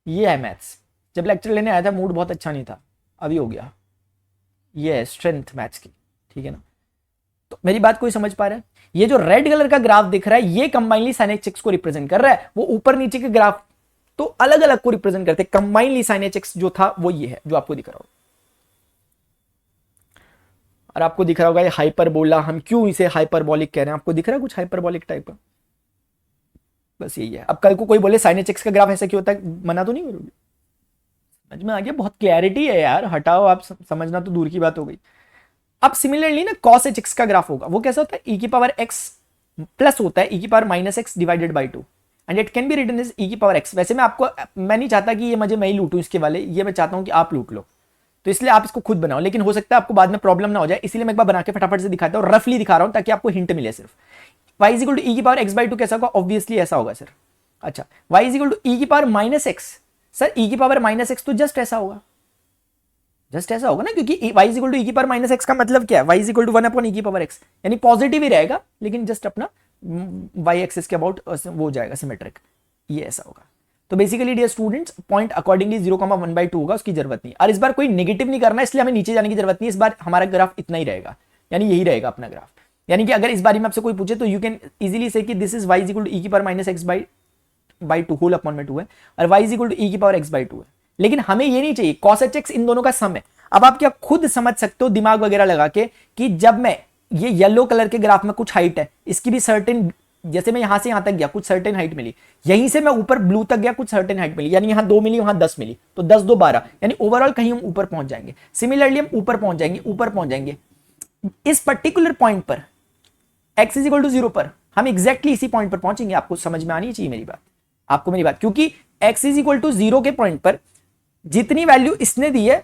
ये है मैथ्स। जब लेक्चर लेने आया था मूड बहुत अच्छा नहीं था, अभी हो गया। ये है स्ट्रेंथ मैथ्स की, ठीक है ना। तो मेरी बात कोई समझ पा रहा है? ये जो रेड कलर का ग्राफ दिख रहा है, ये कंबाइनली sin hx को रिप्रेजेंट कर रहा है। वो ऊपर नीचे के ग्राफ तो अलग अलग को रिप्रेजेंट करते हैं, कंबाइनली sin hx जो था वो ये है जो आपको दिख रहा होगा। और आपको दिख रहा होगा ये हाइपरबोला, हम क्यों इसे हाइपरबॉलिक कह रहे हैं, आपको दिख रहा है कुछ हाइपरबॉलिक टाइप का? बस यही है। अब कल को कोई बोले sin hx का ग्राफ ऐसा क्यों होता है, मना तो नहीं करोगे? समझ में आ गया? बहुत क्लैरिटी है यार, हटाओ आप, समझना तो दूर की बात हो गई। अब सिमिलरली ना cos hx का ग्राफ होगा, वो कैसा होता है, e की पावर x प्लस होता है e की power -x divided by 2 and it can be written as e की पावर x। वैसे मैं नहीं चाहता कि ये मुझे मैं ही लूटूं इसके वाले, ये मैं चाहता हूं कि आप लूट लो, तो इसलिए आप इसको खुद बनाओ। लेकिन हो सकता है आपको बाद में प्रॉब्लम ना हो जाए, इसलिए मैं एक बार बना के फटाफट से दिखाता हूं, रफली दिखा रहा हूं ताकि आपको हिंट मिले सिर्फ। y is equal to e की पावर x/2 कैसा होगा, ऑब्वियसली ऐसा होगा सर। अच्छा, y is equal to e की पावर -x, सर e की पावर -x तो जस्ट ऐसा होगा, जस्ट ऐसा होगा ना, क्योंकि y is equal to e की पावर -x का मतलब क्या है, y is equal to 1/e की पावर x, यानी पॉजिटिव ही रहेगा, लेकिन जस्ट अपना y एक्सिस के अबाउट वो हो जाएगा सिमेट्रिक, ये ऐसा होगा। तो basically dear students, point accordingly 0,1/2 होगा, उसकी जरूरत नहीं। और इस बार कोई नेगेटिव नहीं करना, इसलिए हमें नीचे जाने की जरूरत नहीं। इस बार हमारा ग्राफ इतना ही रहेगा, यानी यही रहेगा अपना ग्राफ। यानी कि अगर इस बारे में आपसे कोई पूछे तो यू कैन इजीली से कि this is y is equal to e की पावर -x/2 होल अपॉन में 2 है, और y is equal to e की पावर x/2 है। लेकिन हमें ये नहीं चाहिए, cos hx इन दोनों का सम है। अब आप क्या खुद समझ सकते हो दिमाग वगैरह लगा के कि जब मैं ये येलो कलर के ग्राफ में कुछ हाइट है, इसकी भी सर्टेन, जैसे मैं यहां से यहां तक गया कुछ सर्टेन हाइट मिली, यहीं से मैं ऊपर ब्लू तक गया कुछ सर्टेन हाइट मिली, यानी यहां 2 मिली वहां 10 मिली, तो 10 2 12, यानी ओवरऑल कहीं हम ऊपर पहुंच जाएंगे। सिमिलरली हम ऊपर पहुंच जाएंगे, ऊपर पहुंच जाएंगे। इस पर्टिकुलर पॉइंट पर x इज इक्वल टू 0 पर हम एग्जैक्टली इसी पॉइंट पर पहुंचेंगे। आपको समझ में आनी चाहिए मेरी बात, आपको मेरी बात, क्योंकि x इज इक्वल टू 0 के पॉइंट पर जितनी वैल्यू इसने दी है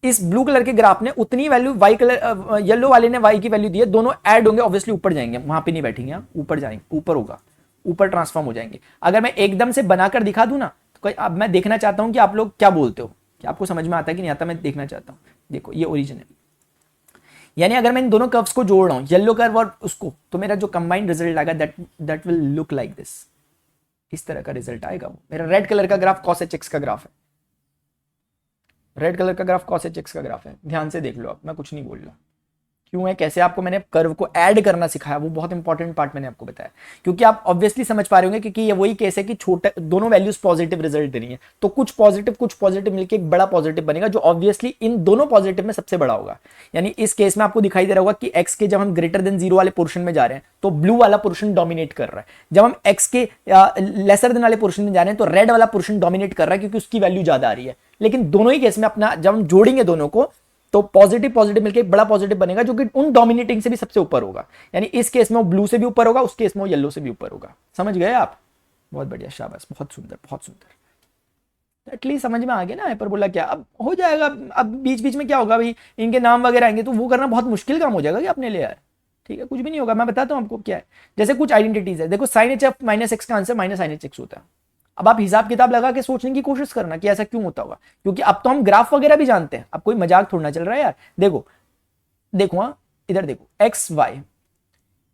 इस ब्लू कलर के ग्राफ ने, उतनी वैल्यू वाई कलर येलो वाले ने वाई की वैल्यू दी है, दोनों ऐड होंगे, ऑब्वियसली ऊपर जाएंगे, वहां पे नहीं बैठेंगे, ऊपर जाएंगे, ऊपर होगा, ऊपर ट्रांसफॉर्म हो जाएंगे। अगर मैं एकदम से बनाकर दिखा दूं ना, तो अब मैं देखना चाहता हूं कि आप लोग क्या बोलते हो, कि आपको समझ में आता है कि नहीं आता, मैं देखना चाहता हूं। देखो ये ओरिजिन है, यानी अगर मैं इन दोनों कर्व्स को जोड़ रहा हूं, येलो कर्व और उसको, तो मेरा जो कंबाइंड रिजल्ट आएगा that will look like this, इस तरह का रिजल्ट आएगा। वो मेरा रेड कलर का ग्राफ cos hx का ग्राफ है, रेड कलर का ग्राफ cos hx का ग्राफ है, ध्यान से देख लो आप, मैं कुछ नहीं बोल रहा। क्यों है, कैसे आपको मैंने कर्व को ऐड करना सिखाया, वो बहुत इंपॉर्टेंट पार्ट मैंने आपको बताया, क्योंकि आप ऑब्वियसली समझ पा रहे होंगे, क्योंकि ये वही केस है कि छोटे दोनों वैल्यूज पॉजिटिव रिजल्ट दे रही है, तो कुछ पॉजिटिव मिलकर एक बड़ा पॉजिटिव बनेगा, जो ऑब्वियसली इन दोनों पॉजिटिव में सबसे बड़ा होगा। यानी इस केस में आपको दिखाई दे रहा होगा कि एक्स के जब हम ग्रेटर देन 0 वाले पोर्शन में जा रहे हैं तो ब्लू वाला पोर्शन डोमिनेट कर रहा है, जब हम एक्स के लेसर देन वाले पोर्शन में जा रहे हैं तो रेड वाला पोर्शन डोमिनेट कर रहा है, क्योंकि उसकी वैल्यू ज्यादा आ रही है। लेकिन दोनों ही केस में अपना जब हम जोड़ेंगे दोनों को, तो पॉजिटिव मिलकर एक बड़ा पॉजिटिव बनेगा, जो कि उन डोमिनेटिंग से भी सबसे ऊपर होगा। यानी इस केस में वो ब्लू से भी ऊपर होगा, उस केस में वो येलो से भी ऊपर होगा। समझ गए आप? बहुत बढ़िया, शाबाश, बहुत सुंदर, बहुत सुंदर। एटलीस्ट समझ में आ गया ना हाइपरबोला क्या। अब हो जाएगा, अब बीच बीच में क्या होगा भाई, इनके नाम वगैरह आएंगे तो वो करना बहुत मुश्किल काम हो जाएगा कि अपने लिए यार। ठीक है, कुछ भी नहीं होगा, मैं बताता हूँ आपको क्या है। जैसे कुछ आइडेंटिटीज है, देखो sin h माइनस एक्स का आंसर माइनस sin hx होता है। अब आप हिसाब किताब लगा के सोचने की कोशिश करना कि ऐसा क्यों होता होगा, क्योंकि अब तो हम ग्राफ वगैरह भी जानते हैं, अब कोई मजाक थोड़ा ना चल रहा है यार। देखो देखो, हाँ इधर देखो, एक्स वाई,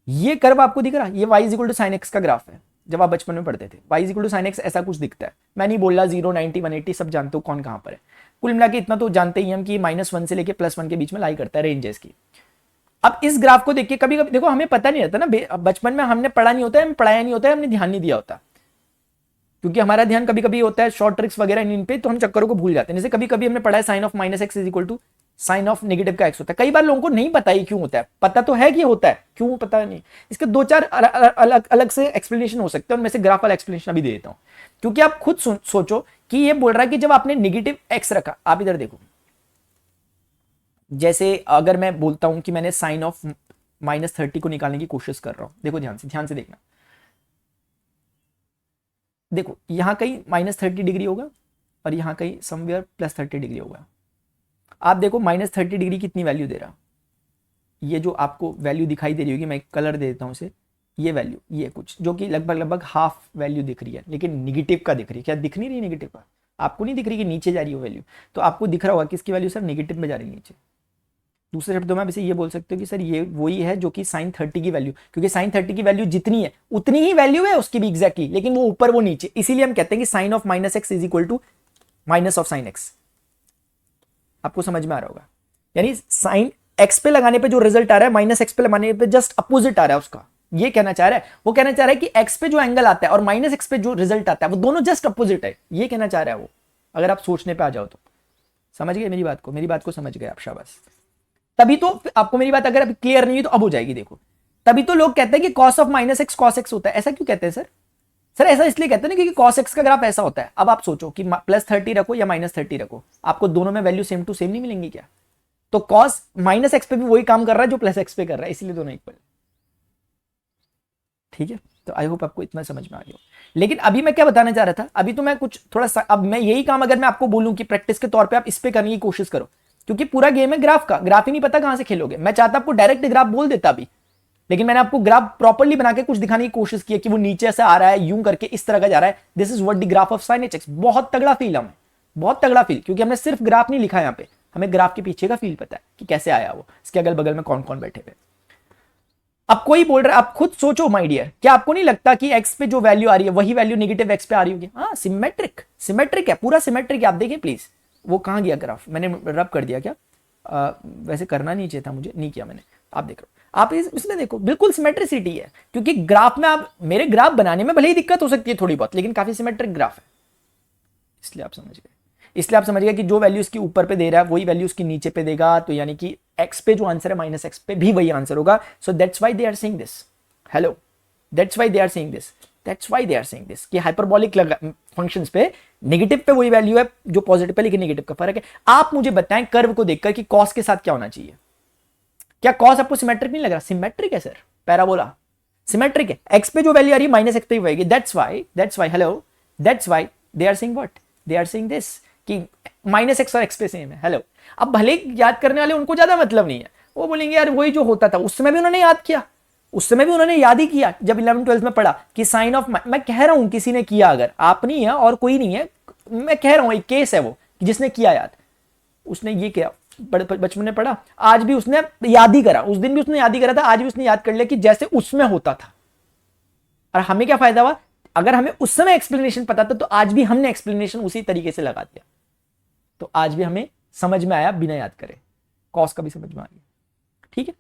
ये कर्व आपको दिख रहा है, ये y is equal to sine x का ग्राफ है। जब आप बचपन में पढ़ते थे y is equal to sine x ऐसा कुछ दिखता है। मैं नहीं बोल रहा 0, 90, 180 सब जानते हो कौन कहां पर है। कुल मिला के इतना तो जानते ही हम कि -1 से लेके +1 के बीच में लाई करता है रेंजेस की। अब इस ग्राफ को देखिए, कभी कभी देखो हमें पता नहीं रहता ना, बचपन में हमने पढ़ा नहीं होता है, पढ़ाया नहीं होता है, हमने ध्यान नहीं दिया होता, क्योंकि हमारा ध्यान कभी कभी होता है शॉर्ट ट्रिक्स वगैरह इन पे, तो हम चक्करों को भूल जाते हैं। जैसे कभी कभी हमने पढ़ा है sine of minus x is equal to sine of negative का एक्स होता है। कई बार लोगों को नहीं पता ही क्यों होता है, पता तो है कि होता है, क्यों पता नहीं। इसके 2-4 अलग अलग से एक्सप्लेनेशन हो सकते हैं, उनमें से ग्राफ वाला एक्सप्लेनेशन अभी दे देता हूं। क्योंकि आप खुद सोचो कि ये बोल रहा है कि जब आपने नेगेटिव एक्स रखा, आप इधर देखो, जैसे अगर मैं बोलता हूं कि मैंने साइन ऑफ -30 को निकालने की कोशिश कर रहा हूं, देखो ध्यान से देखना, देखो यहां कहीं -30 डिग्री होगा और यहां कहीं समवेयर +30 डिग्री होगा। आप देखो -30 डिग्री कितनी वैल्यू दे रहा, ये जो आपको वैल्यू दिखाई दे रही होगी, मैं कलर दे देता हूं इसे, ये वैल्यू, ये कुछ जो कि लगभग हाफ वैल्यू दिख रही है, लेकिन निगेटिव का दिख रही है। क्या दिख नहीं रही नेगेटिव का? आपको नहीं दिख रही कि नीचे जा रही हो वैल्यू, तो आपको दिख रहा होगा कि इसकी वैल्यू सर नेगेटिव में जा रही है नीचे। दूसरे शब्दों में आप इसे ये बोल सकते हो कि सर ये वही है जो कि साइन 30 की वैल्यू, क्योंकि साइन 30 की वैल्यू जितनी है उतनी ही वैल्यू है उसकी भी एग्जैक्टली, लेकिन वो ऊपर वो नीचे, इसीलिए हम कहते हैं कि sine of minus x is equal to minus of sine x. आपको समझ में आ रहा होगा, यानी साइन एक्स पे लगाने पे जो रिजल्ट आ रहा है माइनस एक्स पे लगाने पे जस्ट अपोजिट आ रहा है उसका। ये कहना चाह रहा है, वो कहना चाह रहा है कि एक्स पे जो एंगल आता है और माइनस एक्स पे जो रिजल्ट आता है वो दोनों जस्ट अपोजिट है, ये कहना चाह रहा है वो। अगर आप सोचने पे आ जाओ तो समझ गए मेरी बात को, मेरी बात को समझ गए आप, शाबाश। तभी तो आपको मेरी बात अगर अभी क्लियर नहीं हुई तो अब हो जाएगी। देखो तभी तो लोग कहते हैं कि cos of minus x cos x होता है। ऐसा क्यों कहते हैं सर? सर ऐसा इसलिए कहते हैं ना क्योंकि कॉस एक्स का ग्राफ ऐसा होता है। अब आप सोचो कि प्लस 30 रखो या माइनस 30 रखो, आपको दोनों में वैल्यू सेम टू सेम नहीं मिलेंगी क्या? तो कॉस माइनस एक्स पे भी वही काम कर रहा है जो प्लस एक्स पे कर रहा है, इसलिए दोनों इक्वल। ठीक है, तो आई होप आपको इतना समझ में आ गया। लेकिन अभी मैं क्या बताना चाह रहा था, अभी तो मैं कुछ थोड़ा सा, अब मैं यही काम अगर मैं आपको बोलूं कि प्रैक्टिस के तौर पे आप इस पे करने की कोशिश करो, क्योंकि पूरा गेम है ग्राफ का, ग्राफ ही नहीं पता कहां से खेलोगे। मैं चाहता आपको डायरेक्ट ग्राफ बोल देता अभी, लेकिन मैंने आपको ग्राफ प्रॉपर्ली बना के कुछ दिखाने की कोशिश की कि वो नीचे से आ रहा है, यूं करके इस तरह का जा रहा है। This is what the graph of sine x. बहुत तगड़ा फील हमें, बहुत तगड़ा फील, क्योंकि हमने सिर्फ ग्राफ नहीं लिखा यहाँ पे, हमें ग्राफ के पीछे का फील पता है कि कैसे आया वो, इसके अगल बगल में कौन कौन बैठे हुए। अब कोई बोल रहा है, आप खुद सोचो माय डियर, क्या आपको नहीं लगता कि एक्स पे जो वैल्यू आ रही है वही वैल्यू नेगेटिव एक्स पे आ रही होगी? हाँ, सिमेट्रिक, सिमेट्रिक है, पूरा सिमेट्रिक है। आप देखिए प्लीज, वो कहां गया ग्राफ? मैंने रब कर दिया क्या? वैसे करना नहीं चाहिए था मुझे, नहीं किया मैंने। आप देख रहे हो, आप इसमें देखो बिल्कुल सिमेट्रिसिटी है, क्योंकि ग्राफ में आप, मेरे ग्राफ बनाने में भले ही दिक्कत हो सकती है थोड़ी बहुत, लेकिन काफी सिमेट्रिक ग्राफ है, इसलिए आप समझ गए। इसलिए आप समझ गए कि जो वैल्यू इसकी ऊपर पे दे रहा है वही वैल्यू उसकी नीचे पे देगा, तो यानी कि एक्स पे जो आंसर है माइनस एक्स पे भी वही आंसर होगा। So that's why they are saying this. Hello, that's why they are saying this, that's why they are saying this कि हाइपरबोलिक फंक्शंस पे नेगेटिव पे वही वैल्यू है जो पॉजिटिव पे, लेकिन नेगेटिव का फर्क है। आप मुझे बताएं कर्व को देखकर कि कॉस के साथ क्या होना चाहिए? क्या कॉस आपको सिमेट्रिक नहीं लग रहा? सिमेट्रिक है सर, पैराबोला सिमेट्रिक है। एक्स पे जो वैल्यू आ रही है माइनस एक्स पे ही होगी। That's why hello, that's why they are saying what, they are saying this कि माइनस एक्स और एक्स पे सेम है। हेलो, अब भले याद करने वाले उनको ज्यादा मतलब नहीं है, वो बोलेंगे यार वही जो होता था उस समय भी उन्होंने याद किया, उस समय भी उन्होंने याद ही किया जब 11 12 में पढ़ा कि साइन ऑफ, मैं कह रहा हूं किसी ने किया, अगर आप नहीं है और कोई नहीं है, मैं कह रहा हूं एक केस है वो जिसने किया याद, उसने ये किया, बचपन में पढ़ा, आज भी उसने याद ही करा, उस दिन भी उसने याद ही करा था, आज भी उसने याद कर लिया कि जैसे उसमें होता था। और हमें क्या फायदा हुआ? अगर हमें उस समय एक्सप्लेनेशन पता था तो आज भी हमने एक्सप्लेनेशन उसी तरीके से लगा दिया, तो आज भी हमें समझ में आया बिना याद करे, कॉस का भी समझ में आ गया। ठीक है,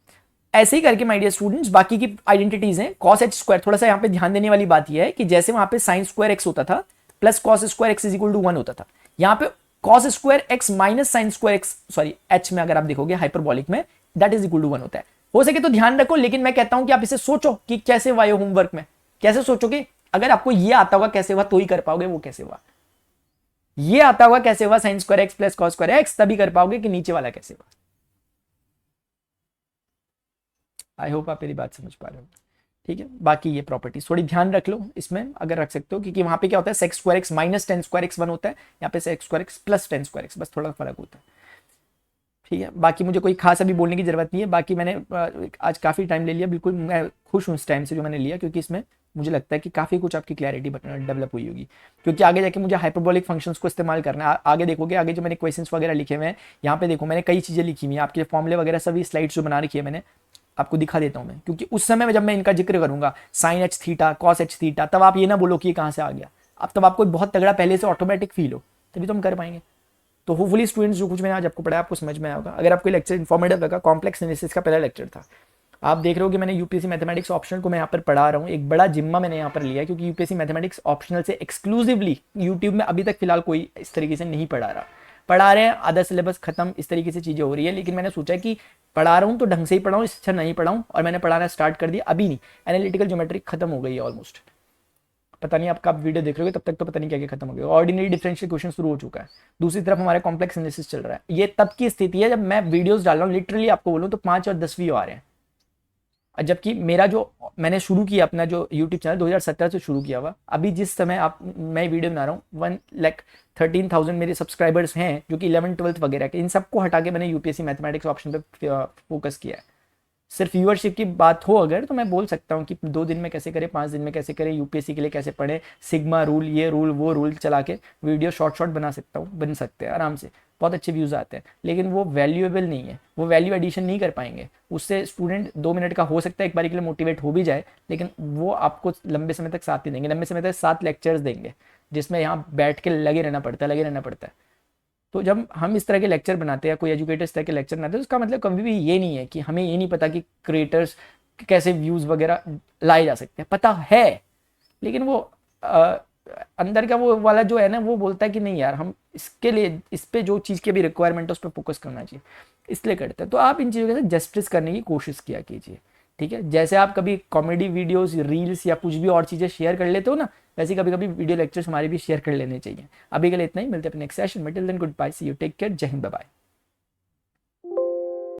ऐसे ही करके माय डियर स्टूडेंट्स बाकी की आइडेंटिटीज हैं। कॉस एच स्क्वायर, थोड़ा सा यहां पे ध्यान देने वाली बात यह है कि जैसे वहां पे साइन स्क्वायर एक्स होता था plus cos square x is equal to 1 होता था, यहां पे cos square x minus sine square x, sorry h में अगर आप देखोगे हाइपरबॉलिक में दैट इज इक्वल टू 1 होता है। हो सके तो ध्यान रखो, लेकिन मैं कहता हूं कि आप इसे सोचो कि कैसे हुआ, होमवर्क में कैसे सोचोगे। अगर आपको ये आता होगा कैसे हुआ तो ही कर पाओगे वो कैसे हुआ, ये आता होगा कैसे हुआ sign square x plus cos square x, तभी कर पाओगे कि नीचे वाला कैसे हुआ। आई होप आप मेरी बात समझ पा रहे हो। ठीक है, बाकी ये प्रॉपर्टी थोड़ी ध्यान रख लो इसमें, अगर रख सकते हो, क्योंकि वहां पे क्या होता है sex square x minus ten square x 1 होता है, यहाँ पे sex square x plus ten square x, बस थोड़ा फर्क होता है। ठीक है, बाकी मुझे कोई खास अभी बोलने की जरूरत नहीं है। बाकी मैंने आज काफ़ी टाइम ले लिया, बिल्कुल मैं खुश हूँ इस टाइम से जो मैंने लिया, क्योंकि इसमें मुझे लगता है कि काफ़ी कुछ आपकी क्लैरिटी डेवलप हुई होगी, क्योंकि आगे जाके मुझे हाइपरबोलिक फंक्शंस को इस्तेमाल करना है। आगे देखोगे, आगे जो मैंने क्वेश्चंस वगैरह लिखे हुए हैं यहाँ पे देखो, मैंने कई चीज़ें लिखी हुई हैं, आपके फॉर्मुले वगैरह सभी स्लाइड्स जो बना रखी है मैंने, आपको दिखा देता हूँ मैं, क्योंकि उस समय जब मैं इनका जिक्र करूंगा sine h theta cos h theta, तब आप ये ना बोलो कि ये कहाँ से आ गया, अब तब आपको बहुत तगड़ा पहले से ऑटोमेटिक फील हो, तभी तो हम कर पाएंगे। तो होपफुली स्टूडेंट्स जो कुछ मैंने आज आपको पढ़ाया आपको समझ में आया होगा। अगर आपको लेक्चर इन्फॉर्मेटिव लगा, कॉम्प्लेक्स एनालिसिस का पहला लेक्चर था, आप देख रहे हो कि मैंने यूपीएससी मैथमेटिक्स ऑप्शनल को मैं यहाँ पर पढ़ा रहा हूँ, एक बड़ा जिम्मा मैंने यहाँ पर लिया है, क्योंकि यूपीएससी मैथमेटिक्स ऑप्शनल से एक्सक्लूसिवली यूट्यूब में अभी तक फिलहाल कोई इस तरीके से नहीं पढ़ा रहे हैं, आधा सिलेबस खत्म, इस तरीके से चीज़ें हो रही है। लेकिन मैंने सोचा कि पढ़ा रहा हूँ तो ढंग से ही पढ़ाऊँ, इससे अच्छा नहीं पढ़ाऊँ, और मैंने पढ़ाना स्टार्ट कर दिया। अभी नहीं, एनालिटिकल ज्योमेट्री खत्म हो गई है ऑलमोस्ट, पता नहीं आपका वीडियो देख रहे हो तब तक तो पता नहीं क्या क्या खत्म हो गया, ऑर्डिनरी डिफरेंशियल क्वेश्चन शुरू हो चुका है, दूसरी तरफ हमारे कॉम्प्लेक्स एनालिसिस चल रहा है। ये तब की स्थिति है जब मैं वीडियोस डाल रहा हूँ, लिटरली आपको बोलूँ तो 5 और 10 आ रहे हैं, जबकि मेरा जो मैंने शुरू किया अपना जो यूट्यूब चैनल 2017 से शुरू किया हुआ, अभी जिस समय आप मैं वीडियो बना रहा हूँ 1,13,000 मेरे सब्सक्राइबर्स हैं, जो कि 11th 12th वगैरह के, इन सबको हटा के मैंने यूपीएससी मैथमेटिक्स ऑप्शन पे फोकस किया है। सिर्फ व्यूअरशिप की बात हो अगर, तो मैं बोल सकता हूँ कि 2 दिन में कैसे करें, 5 दिन में कैसे करें, यूपीएससी के लिए कैसे पढ़ें, सिग्मा रूल, ये रूल वो रूल चला के वीडियो शॉर्ट शॉर्ट बना सकता हूँ, बन सकते हैं आराम से, बहुत अच्छे व्यूज़ आते हैं। लेकिन वो वैल्यूएबल नहीं है, वो वैल्यू एडिशन नहीं कर पाएंगे। उससे स्टूडेंट 2 मिनट का हो सकता है एक बार के लिए मोटिवेट हो भी जाए, लेकिन वो आपको लंबे समय तक साथ नहीं देंगे। लंबे समय तक 7 लेक्चर्स देंगे जिसमें यहाँ बैठ के लगे रहना पड़ता है, लगे रहना पड़ता है। तो जब हम इस तरह के लेक्चर बनाते हैं या कोई एजुकेटर इस तरह के लेक्चर बनाते हैं, तो उसका मतलब कभी भी ये नहीं है कि हमें ये नहीं पता कि क्रिएटर्स कैसे व्यूज़ वगैरह लाए जा सकते हैं, पता है। लेकिन वो अ, अंदर का वो वाला जो है ना, वो बोलता है कि नहीं यार, हम इसके लिए, इस पे जो चीज़ की भी रिक्वायरमेंट है उस पर फोकस करना चाहिए, इसलिए करते हैं। तो आप इन चीज़ों के साथ जस्टिस करने की कोशिश किया कीजिए, ठीक है। जैसे आप कभी कॉमेडी वीडियोस, रील्स या कुछ भी और चीज़ें शेयर कर लेते हो ना, वैसे कभी कभी वीडियो लेक्चर्स हमारे भी शेयर कर लेने चाहिए। अभी के लिए इतना ही, मिलते हैं अपने नेक्स्ट सेशन में। Till then good bye, see you, take care, जय हिंद, बाय बाय।